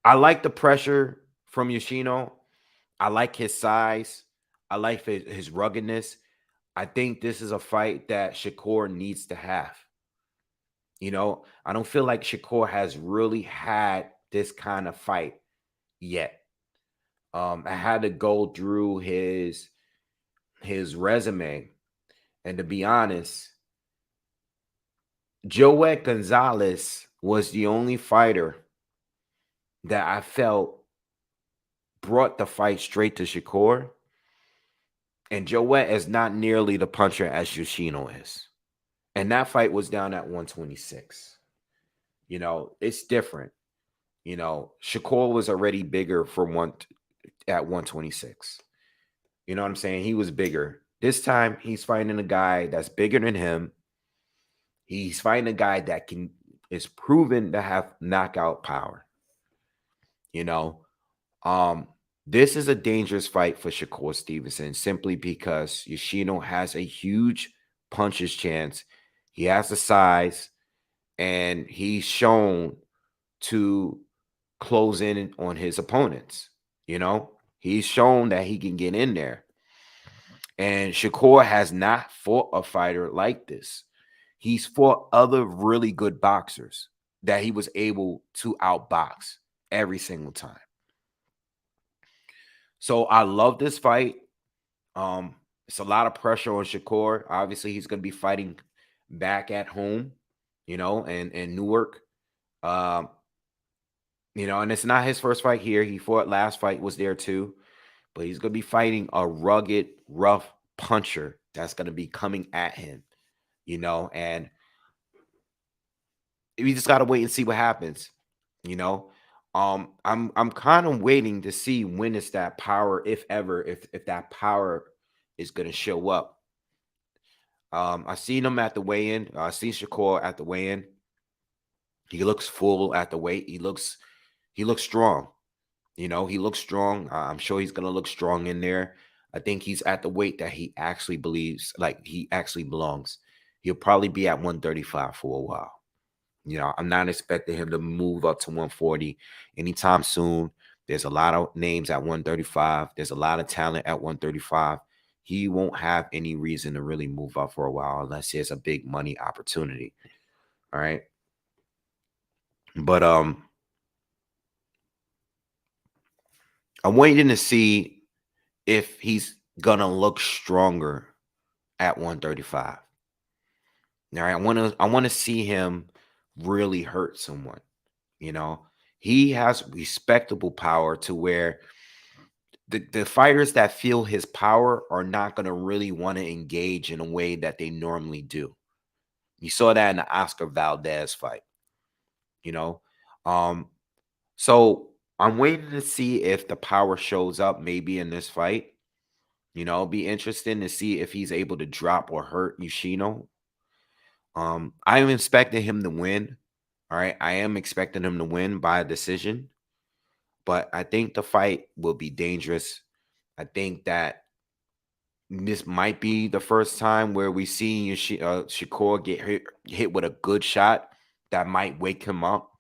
I like the pressure from Yoshino. I like his size. I like his ruggedness. I think this is a fight that Shakur needs to have. I don't feel like Shakur has really had this kind of fight yet. I had to go through his resume, and to be honest, Joet Gonzalez was the only fighter that I felt brought the fight straight to Shakur. And Joet is not nearly the puncher as Yoshino is. And that fight was down at 126. It's different. Shakur was already bigger at 126. You know what I'm saying? He was bigger. This time he's fighting a guy that's bigger than him. He's fighting a guy that is proven to have knockout power. This is a dangerous fight for Shakur Stevenson simply because Yoshino has a huge puncher's chance. He has the size, and he's shown to close in on his opponents. He's shown that he can get in there. And Shakur has not fought a fighter like this. He's fought other really good boxers that he was able to outbox every single time. So I love this fight. It's a lot of pressure on Shakur. Obviously, he's going to be fighting back at home, in Newark. And it's not his first fight here. He fought last fight, was there too. But he's going to be fighting a rugged, rough puncher that's going to be coming at him, and we just got to wait and see what happens, I'm kind of waiting to see when is that power, if ever, if that power is going to show up. I seen him at the weigh-in. I seen Shakur at the weigh-in. He looks full at the weight. He looks strong. He looks strong. I'm sure he's going to look strong in there. I think he's at the weight that he actually believes, like he actually belongs. He'll probably be at 135 for a while. I'm not expecting him to move up to 140 anytime soon. There's a lot of names at 135. There's a lot of talent at 135. He won't have any reason to really move up for a while unless there's a big money opportunity. All right. But I'm waiting to see if he's gonna look stronger at 135. All right. I want to see him really hurt someone. He has respectable power to where the fighters that feel his power are not going to really want to engage in a way that they normally do. You saw that in the Oscar Valdez fight, so I'm waiting to see if the power shows up maybe in this fight. It'll be interesting to see if he's able to drop or hurt Yoshino. I'm expecting him to win. All right. I am expecting him to win by a decision. But I think the fight will be dangerous. I think that this might be the first time where we see Shakur get hit with a good shot that might wake him up,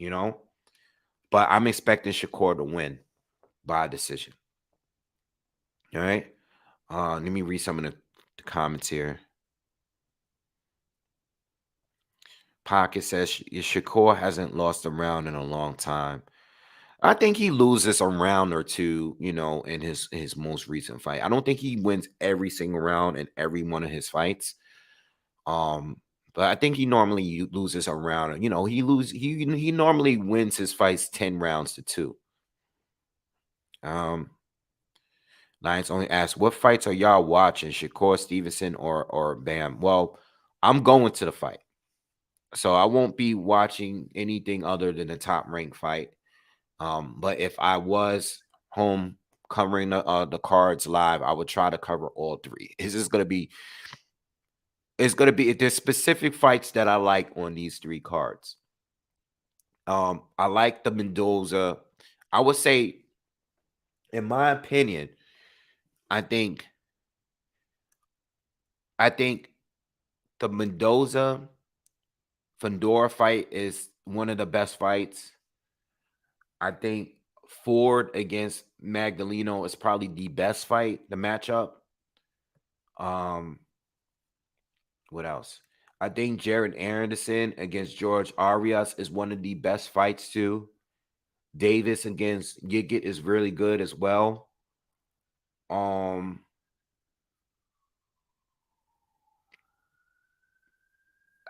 But I'm expecting Shakur to win by a decision. All right. Let me read some of the comments here. Pocket says Shakur hasn't lost a round in a long time. I think he loses a round or two, in his most recent fight. I don't think he wins every single round in every one of his fights. But I think he normally loses a round. He normally wins his fights 10 rounds to 2. Lions only asks, what fights are y'all watching? Shakur Stevenson or Bam? Well, I'm going to the fight. So I won't be watching anything other than the top ranked fight. But if I was home covering the cards live, I would try to cover all 3. There's specific fights that I like on these 3 cards. I like the Mendoza. I would say, in my opinion, I think the Mendoza Fundora fight is one of the best fights. I think Ford against Magdaleno is probably the best fight, the matchup. What else? I think Jared Anderson against George Arias is one of the best fights too. Davis against Yigit is really good as well. And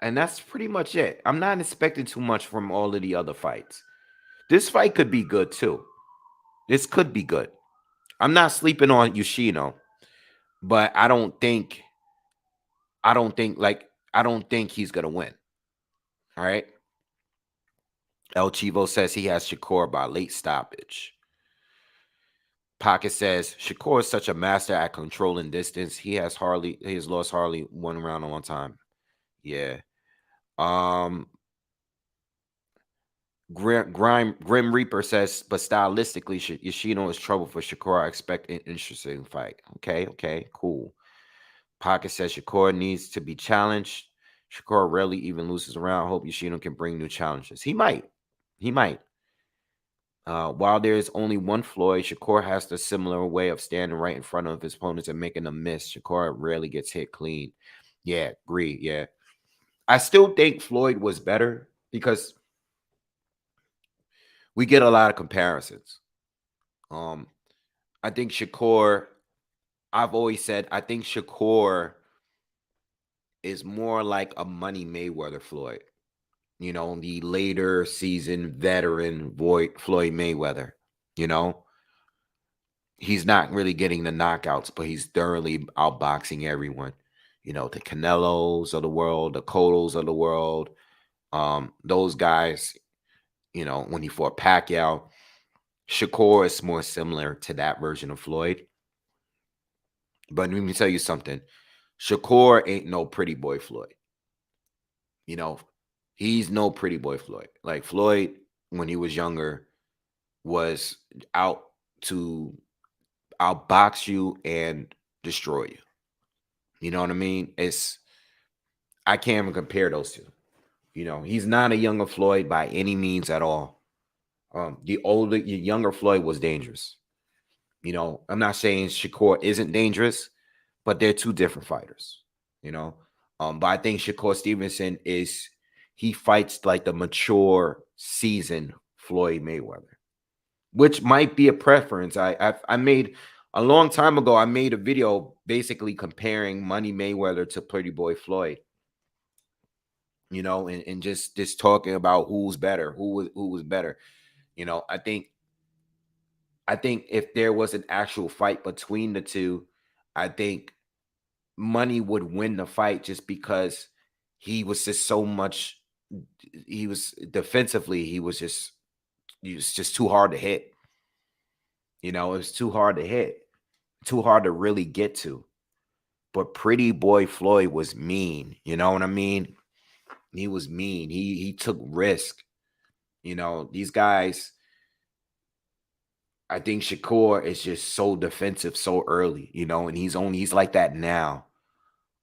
that's pretty much it. I'm not expecting too much from all of the other fights. This fight could be good too. This could be good. I'm not sleeping on Yoshino, but I don't think he's gonna win. All right. El Chivo says he has Shakur by late stoppage. Pocket says Shakur is such a master at controlling distance. He has lost hardly one round on one time. Yeah. Grim Reaper says, but stylistically, Yoshino is trouble for Shakur. I expect an interesting fight. Okay, cool. Pocket says Shakur needs to be challenged. Shakur rarely even loses around. I hope Yoshino can bring new challenges. He might. While there is only one Floyd, Shakur has the similar way of standing right in front of his opponents and making them miss. Shakur rarely gets hit clean. Yeah, agree. Yeah. I still think Floyd was better because we get a lot of comparisons. I think Shakur, I've always said, I think Shakur is more like a Money Mayweather Floyd. You know, the later season veteran Floyd Mayweather. You know, he's not really getting the knockouts, but he's thoroughly outboxing everyone. You know, the Canelos of the world, the Cottos of the world, those guys. You know, when he fought Pacquiao, Shakur is more similar to that version of Floyd. But let me tell you something. Shakur ain't no pretty boy Floyd. You know, he's no pretty boy Floyd. Like Floyd, when he was younger, was out to outbox you and destroy you. You know what I mean? I can't even compare those two. You know, he's not a younger Floyd by any means at all. The younger Floyd was dangerous. You know, I'm not saying Shakur isn't dangerous, but they're two different fighters. You know, but I think Shakur Stevenson he fights like the mature, seasoned Floyd Mayweather, which might be a preference. I made a long time ago. I made a video basically comparing Money Mayweather to Pretty Boy Floyd. You know, and just talking about who's better, who was better. You know, I think if there was an actual fight between the two, I think Money would win the fight just because he was just so much. He was defensively. He was just too hard to hit. You know, it was too hard to hit, too hard to really get to. But Pretty Boy Floyd was mean. You know what I mean? He was mean. He took risk. You know, these guys. I think Shakur is just so defensive so early, you know, and he's like that now.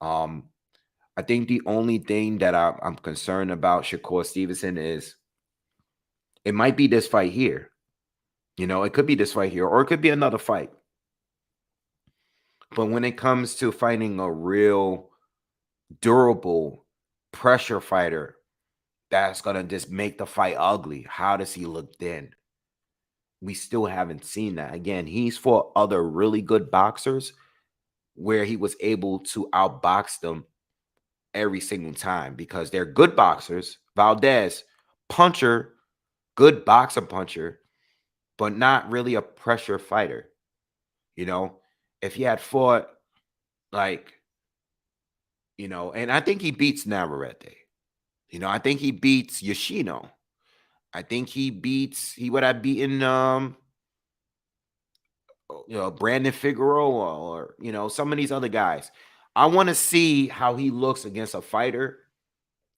I think the only thing that I'm concerned about Shakur Stevenson is it might be this fight here. You know, it could be this fight here, or it could be another fight. But when it comes to fighting a real durable pressure fighter that's gonna just make the fight ugly, how does he look then? We still haven't seen that. Again, he's fought other really good boxers where he was able to outbox them every single time because they're good boxers. Valdez, puncher, good boxer puncher, but not really a pressure fighter. You know, if he had fought like, you know, and I think he beats Navarrete. You know, I think he beats Yoshino. I think he would have beaten you know, Brandon Figueroa or, you know, some of these other guys. I want to see how he looks against a fighter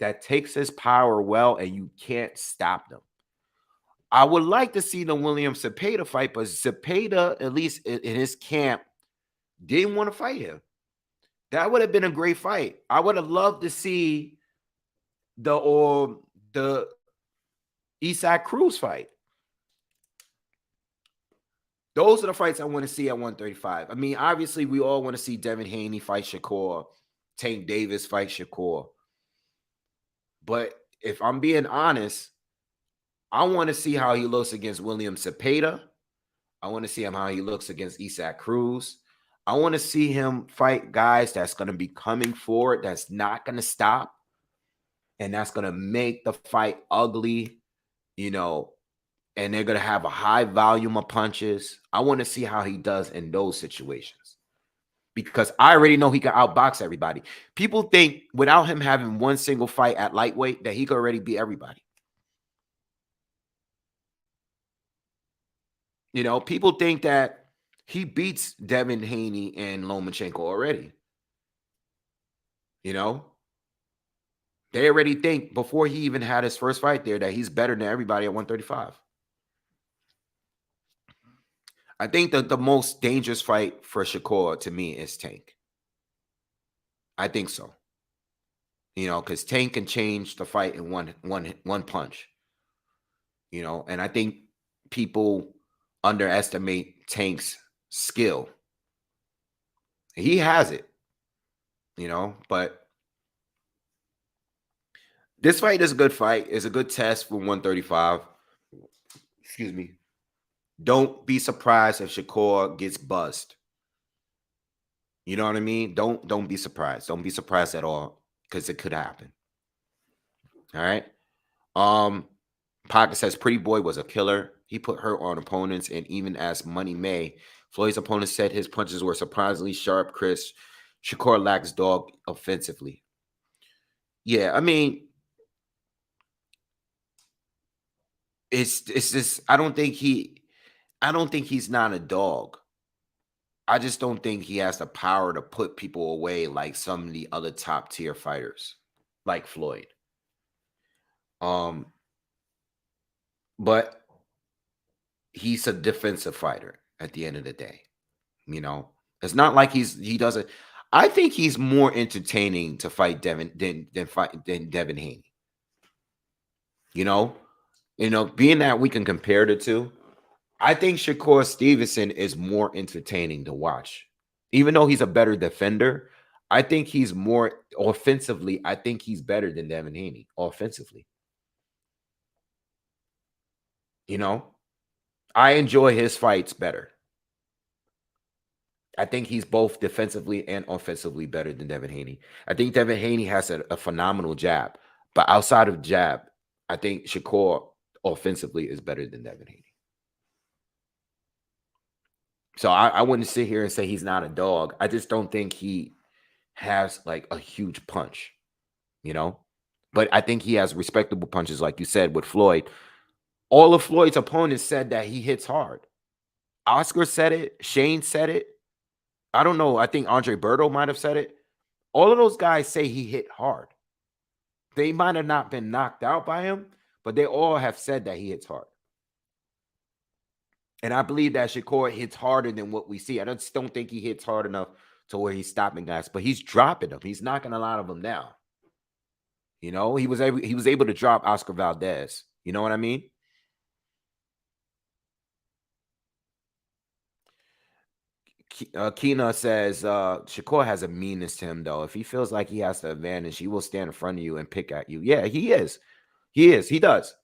that takes his power well and you can't stop them. I would like to see the William Cepeda fight, but Cepeda, at least in his camp, didn't want to fight him. That would have been a great fight. I would have loved to see the Isaac Cruz fight. Those are the fights I want to see at 135. I mean, obviously, we all want to see Devin Haney fight Shakur, Tank Davis fight Shakur. But if I'm being honest, I want to see how he looks against William Cepeda. I want to see how he looks against Isaac Cruz. I want to see him fight guys that's going to be coming forward, that's not going to stop, and that's going to make the fight ugly, you know, and they're going to have a high volume of punches. I want to see how he does in those situations because I already know he can outbox everybody. People think without him having one single fight at lightweight that he could already beat everybody. You know, people think that he beats Devin Haney and Lomachenko already. You know, they already think before he even had his first fight there that he's better than everybody at 135. I think that the most dangerous fight for Shakur to me is Tank. I think so. You know, because Tank can change the fight in one punch. You know, and I think people underestimate Tank's skill. He has it, you know, but this fight is a good fight. It's a good test for 135. Excuse me. Don't be surprised if Shakur gets buzzed. You know what I mean? Don't be surprised. Don't be surprised at all because it could happen. All right. Pocket says Pretty Boy was a killer. He put hurt on opponents, and even as Money May, Floyd's opponent said his punches were surprisingly sharp, crisp. Shakur lacks dog offensively. Yeah, I mean, it's just I don't think he's not a dog. I just don't think he has the power to put people away like some of the other top tier fighters, like Floyd. But he's a defensive fighter at the end of the day. You know, it's not like he doesn't. I think he's more entertaining to fight than Devin Haney. You know, being that we can compare the two, I think Shakur Stevenson is more entertaining to watch. Even though he's a better defender, I think he's more offensively. I think he's better than Devin Haney offensively. You know, I enjoy his fights better. I think he's both defensively and offensively better than Devin Haney. I think Devin Haney has a phenomenal jab, but outside of jab, I think Shakur offensively is better than Devin Haney. So I wouldn't sit here and say he's not a dog. I just don't think he has like a huge punch, you know? But I think he has respectable punches, like you said, with Floyd. All of Floyd's opponents said that he hits hard. Oscar said it. Shane said it. I don't know. I think Andre Berto might have said it. All of those guys say he hit hard. They might have not been knocked out by him, but they all have said that he hits hard. And I believe that Shakur hits harder than what we see. I just don't think he hits hard enough to where he's stopping guys, but he's dropping them. He's knocking a lot of them down. You know, he was able to drop Oscar Valdez. You know what I mean? Kina says Shakur has a meanness to him, though. If he feels like he has the advantage, he will stand in front of you and pick at you. Yeah, he is. He is. He does.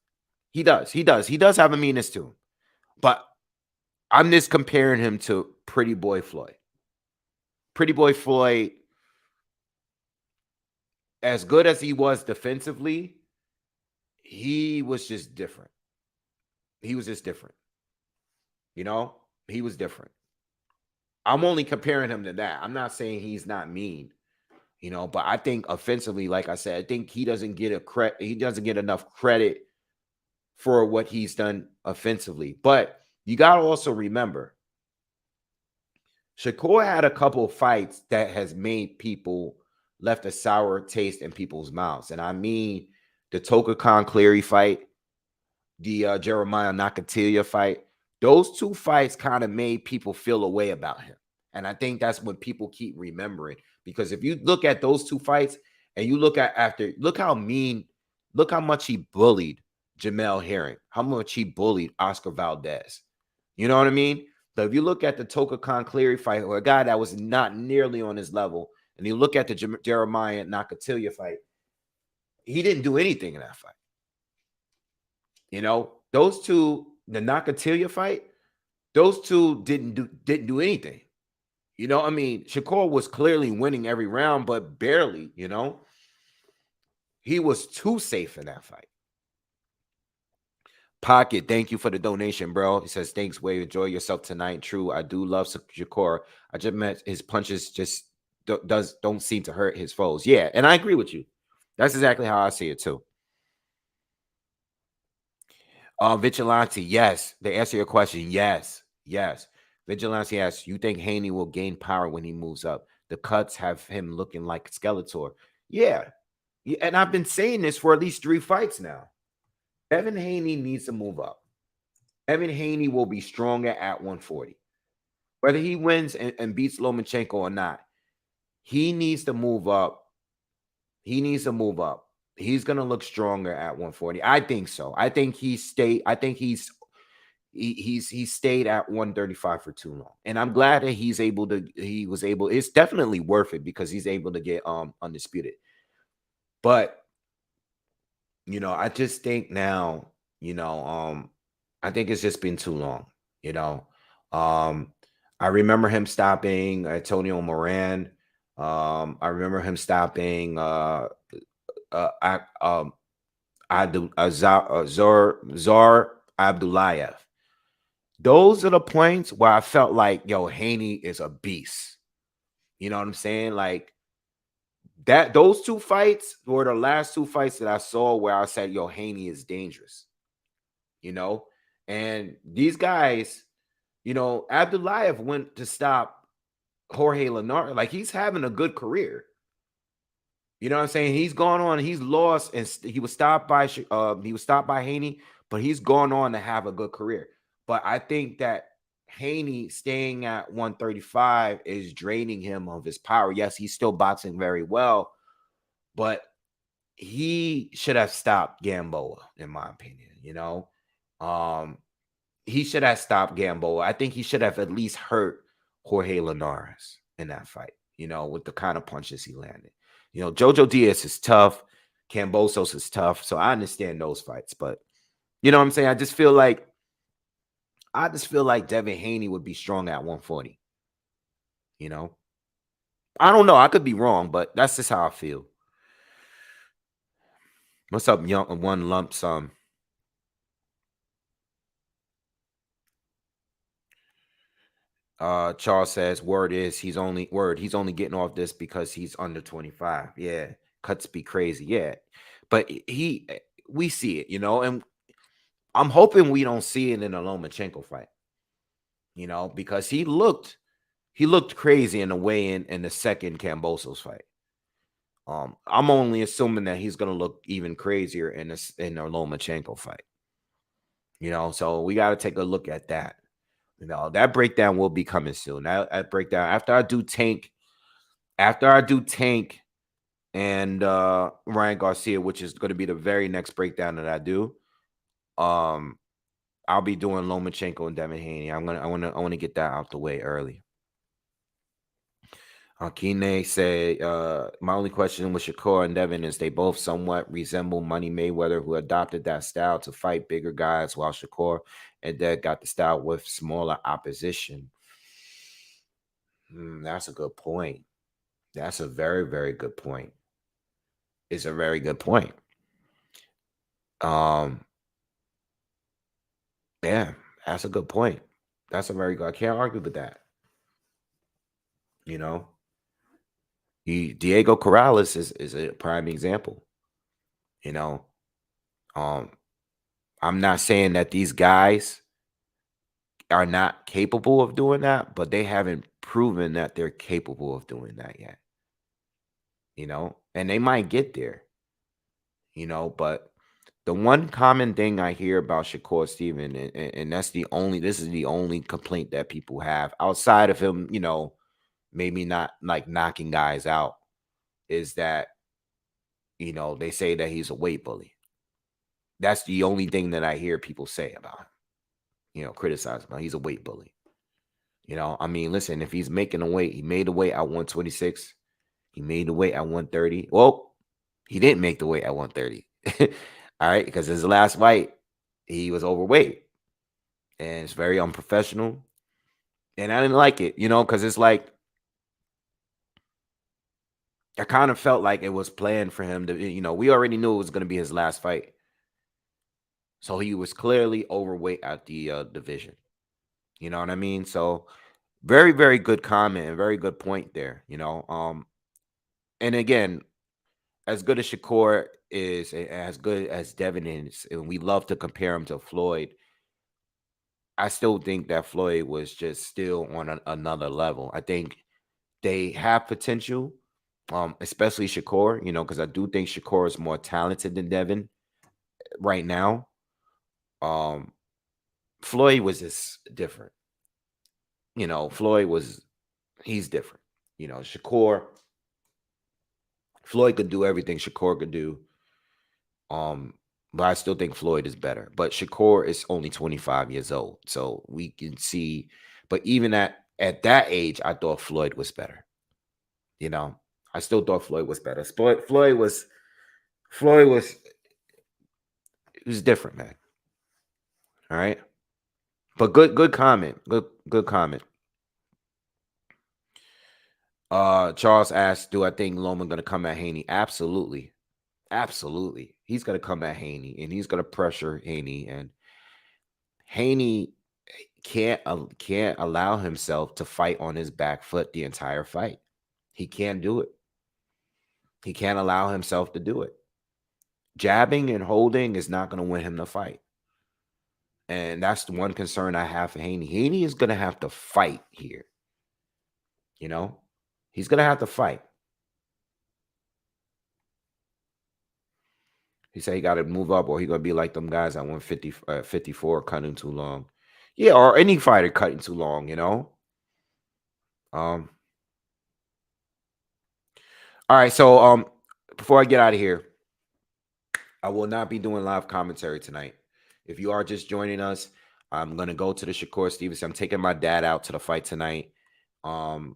He does. He does. He does have a meanness to him. But I'm just comparing him to Pretty Boy Floyd. Pretty Boy Floyd, as good as he was defensively, he was just different. He was just different. You know, he was different. I'm only comparing him to that. I'm not saying he's not mean, you know, but I think offensively, like I said, I think he doesn't get enough credit for what he's done offensively. But you got to also remember, Shakur had a couple of fights that has made people left a sour taste in people's mouths. And I mean the Toka Khan Cleary fight, the Jeremiah Nakatilia fight. Those two fights kind of made people feel a way about him. And I think that's what people keep remembering. Because if you look at those two fights and you look how much he bullied Jamel Herring, how much he bullied Oscar Valdez. You know what I mean? So if you look at the Toka Khan Cleary fight, or a guy that was not nearly on his level, and you look at the Jeremiah Nakatilia fight, he didn't do anything in that fight. You know, those two, the Nakatilia fight, those two didn't do anything. You know, I mean, Shakur was clearly winning every round, but barely, you know. He was too safe in that fight. Pocket, thank you for the donation, bro. He says, thanks, Wave. Enjoy yourself tonight. True, I do love Shakur. I just meant his punches just don't seem to hurt his foes. Yeah, and I agree with you. That's exactly how I see it too. Vigilante, yes. To answer your question, yes. Vigilante asks, you think Haney will gain power when he moves up? The cuts have him looking like Skeletor. Yeah. And I've been saying this for at least 3 fights now. Evan Haney needs to move up. Evan Haney will be stronger at 140. Whether he wins and beats Lomachenko or not, he needs to move up. He needs to move up. He's going to look stronger at 140. I think so. I think he stayed at 135 for too long. And I'm glad that he was able. It's definitely worth it because he's able to get undisputed. But you know, I just think now, you know, I think it's just been too long, you know. I remember him stopping Antonio Moran. I remember him stopping Zar Abdullayev. Those are the points where I felt like, yo, Haney is a beast. You know what I'm saying? Like that, those 2 fights were the last 2 fights that I saw where I said, yo, Haney is dangerous. You know, and these guys, you know, Abdullayev went to stop Jorge Linares. Like he's having a good career. You know what I'm saying? He's gone on, he's lost, and he was stopped by Haney, but he's gone on to have a good career. But I think that Haney staying at 135 is draining him of his power. Yes, he's still boxing very well, but he should have stopped Gamboa, in my opinion. You know, he should have stopped Gamboa. I think he should have at least hurt Jorge Linares in that fight, you know, with the kind of punches he landed. You know, Jojo Diaz is tough. Kambosos is tough. So I understand those fights. But, you know what I'm saying? I just feel like Devin Haney would be strong at 140. You know? I don't know. I could be wrong, but that's just how I feel. What's up, young one lump sum? Charles says, he's only getting off this because he's under 25. Yeah, cuts be crazy. Yeah, but we see it, you know, and I'm hoping we don't see it in a Lomachenko fight, you know, because he looked crazy in the weigh-in in the second Kambosos fight. I'm only assuming that he's gonna look even crazier in the Lomachenko fight, you know, so we got to take a look at that. You know, that breakdown will be coming soon. That breakdown after I do Tank and Ryan Garcia, which is going to be the very next breakdown that I do. I'll be doing Lomachenko and Devin Haney. I want to get that out the way early. Kine said, my only question with Shakur and Devin is they both somewhat resemble Money Mayweather, who adopted that style to fight bigger guys, while Shakur and Dev got the style with smaller opposition. That's a good point. That's a very, very good point. It's a very good point. Yeah, that's a good point. That's a very good. I can't argue with that. You know, Diego Corrales is a prime example. You know, I'm not saying that these guys are not capable of doing that, but they haven't proven that they're capable of doing that yet. You know, and they might get there. You know, but the one common thing I hear about Shakur Steven, and this is the only complaint that people have outside of him, you know, maybe not like knocking guys out, is that, you know, they say that he's a weight bully. That's the only thing that I hear people say about him, you know, criticize him. He's a weight bully. I mean, listen, if he's making the weight, he made the weight at 126. He made the weight at 130. Well, he didn't make the weight at 130. All right, because his last fight, he was overweight. And it's very unprofessional. And I didn't like it, because it's like I kind of felt like it was planned for him to, we already knew it was going to be his last fight. So he was clearly overweight at the division. You know what I mean? So very, very good comment and very good point there. And again, as good as Shakur is, as good as Devin is, and we love to compare him to Floyd, I still think that Floyd was just still on another level. I think they have potential, especially Shakur, because I do think Shakur is more talented than Devin right now. Floyd was just different. He's different. Shakur, Floyd could do everything Shakur could do. But I still think Floyd is better. But Shakur is only 25 years old. So we can see, but even at that age, I thought Floyd was better. I still thought Floyd was better. Floyd was it was different, man. All right. But good comment. Good comment. Charles asked, do I think Loman gonna come at Haney? Absolutely. Absolutely. He's gonna come at Haney and he's gonna pressure Haney, and Haney can't allow himself to fight on his back foot the entire fight. He can't do it. He can't allow himself to do it. Jabbing and holding is not going to win him the fight. And that's the one concern I have for Haney. Haney is going to have to fight here. He's going to have to fight. He said he got to move up, or he going to be like them guys at 150, 54 cutting too long. Yeah, or any fighter cutting too long, All right, so before I get out of here, I will not be doing live commentary tonight. If you are just joining us, I'm going to go to the Shakur Stevenson. I'm taking my dad out to the fight tonight. We're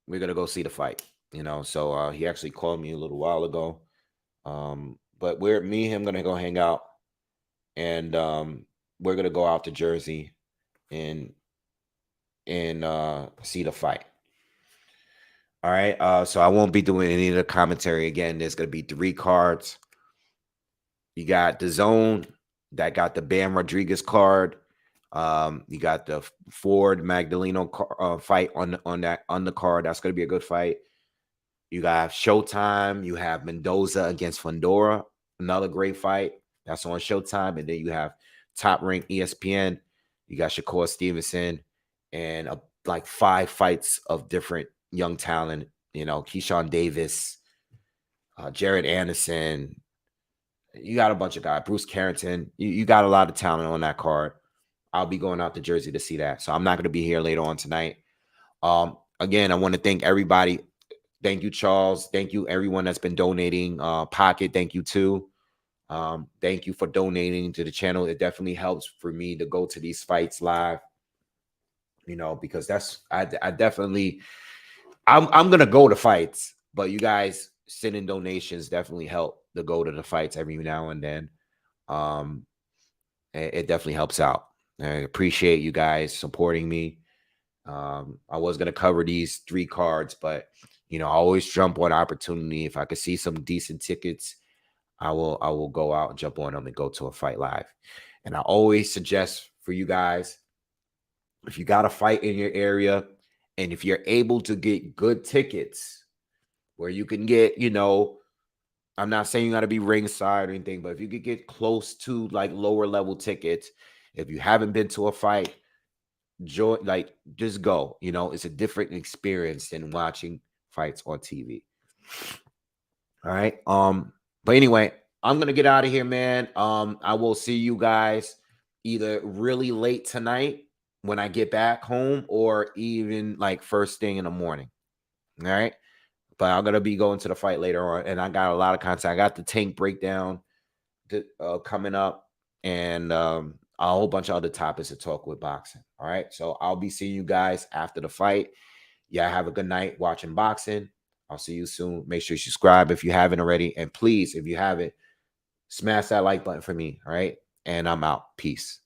going to go see the fight, So he actually called me a little while ago. But me and him going to go hang out. And we're going to go out to Jersey and see the fight. All right. So I won't be doing any of the commentary again. There's going to be 3 cards. You got Dazn that got the Bam Rodriguez card. You got the Ford Magdaleno fight on the card. That's going to be a good fight. You got Showtime. You have Mendoza against Fundora, another great fight. That's on Showtime. And then you have Top Rank ESPN. You got Shakur Stevenson and like 5 fights of different young talent. Keshawn Davis, Jared Anderson. You got a bunch of guys. Bruce Carrington. You got a lot of talent on that card. I'll be going out to Jersey to see that. So I'm not going to be here later on tonight. Again, I want to thank everybody. Thank you, Charles. Thank you, everyone that's been donating. Pocket, thank you, too. Thank you for donating to the channel. It definitely helps for me to go to these fights live. Because I'm going to go to fights. But you guys sending donations definitely help to go to the fights every now and then. It definitely helps out. I appreciate you guys supporting me. I was going to cover these 3 cards, but I always jump on opportunity. If I could see some decent tickets, I will go out and jump on them and go to a fight live. And I always suggest for you guys, if you got a fight in your area and if you're able to get good tickets where you can get, I'm not saying you got to be ringside or anything, but if you could get close to like lower level tickets, if you haven't been to a fight, just go. It's a different experience than watching fights on TV. All right. But anyway, I'm gonna get out of here, man. I will see you guys either really late tonight when I get back home, or even like first thing in the morning. All right. But I'm gonna be going to the fight later on, and I got a lot of content. I got the Tank breakdown coming up, and a whole bunch of other topics to talk with boxing. All right. So I'll be seeing you guys after the fight. Yeah, have a good night watching boxing. I'll see you soon. Make sure you subscribe if you haven't already. And please, if you haven't, smash that like button for me. All right. And I'm out. Peace.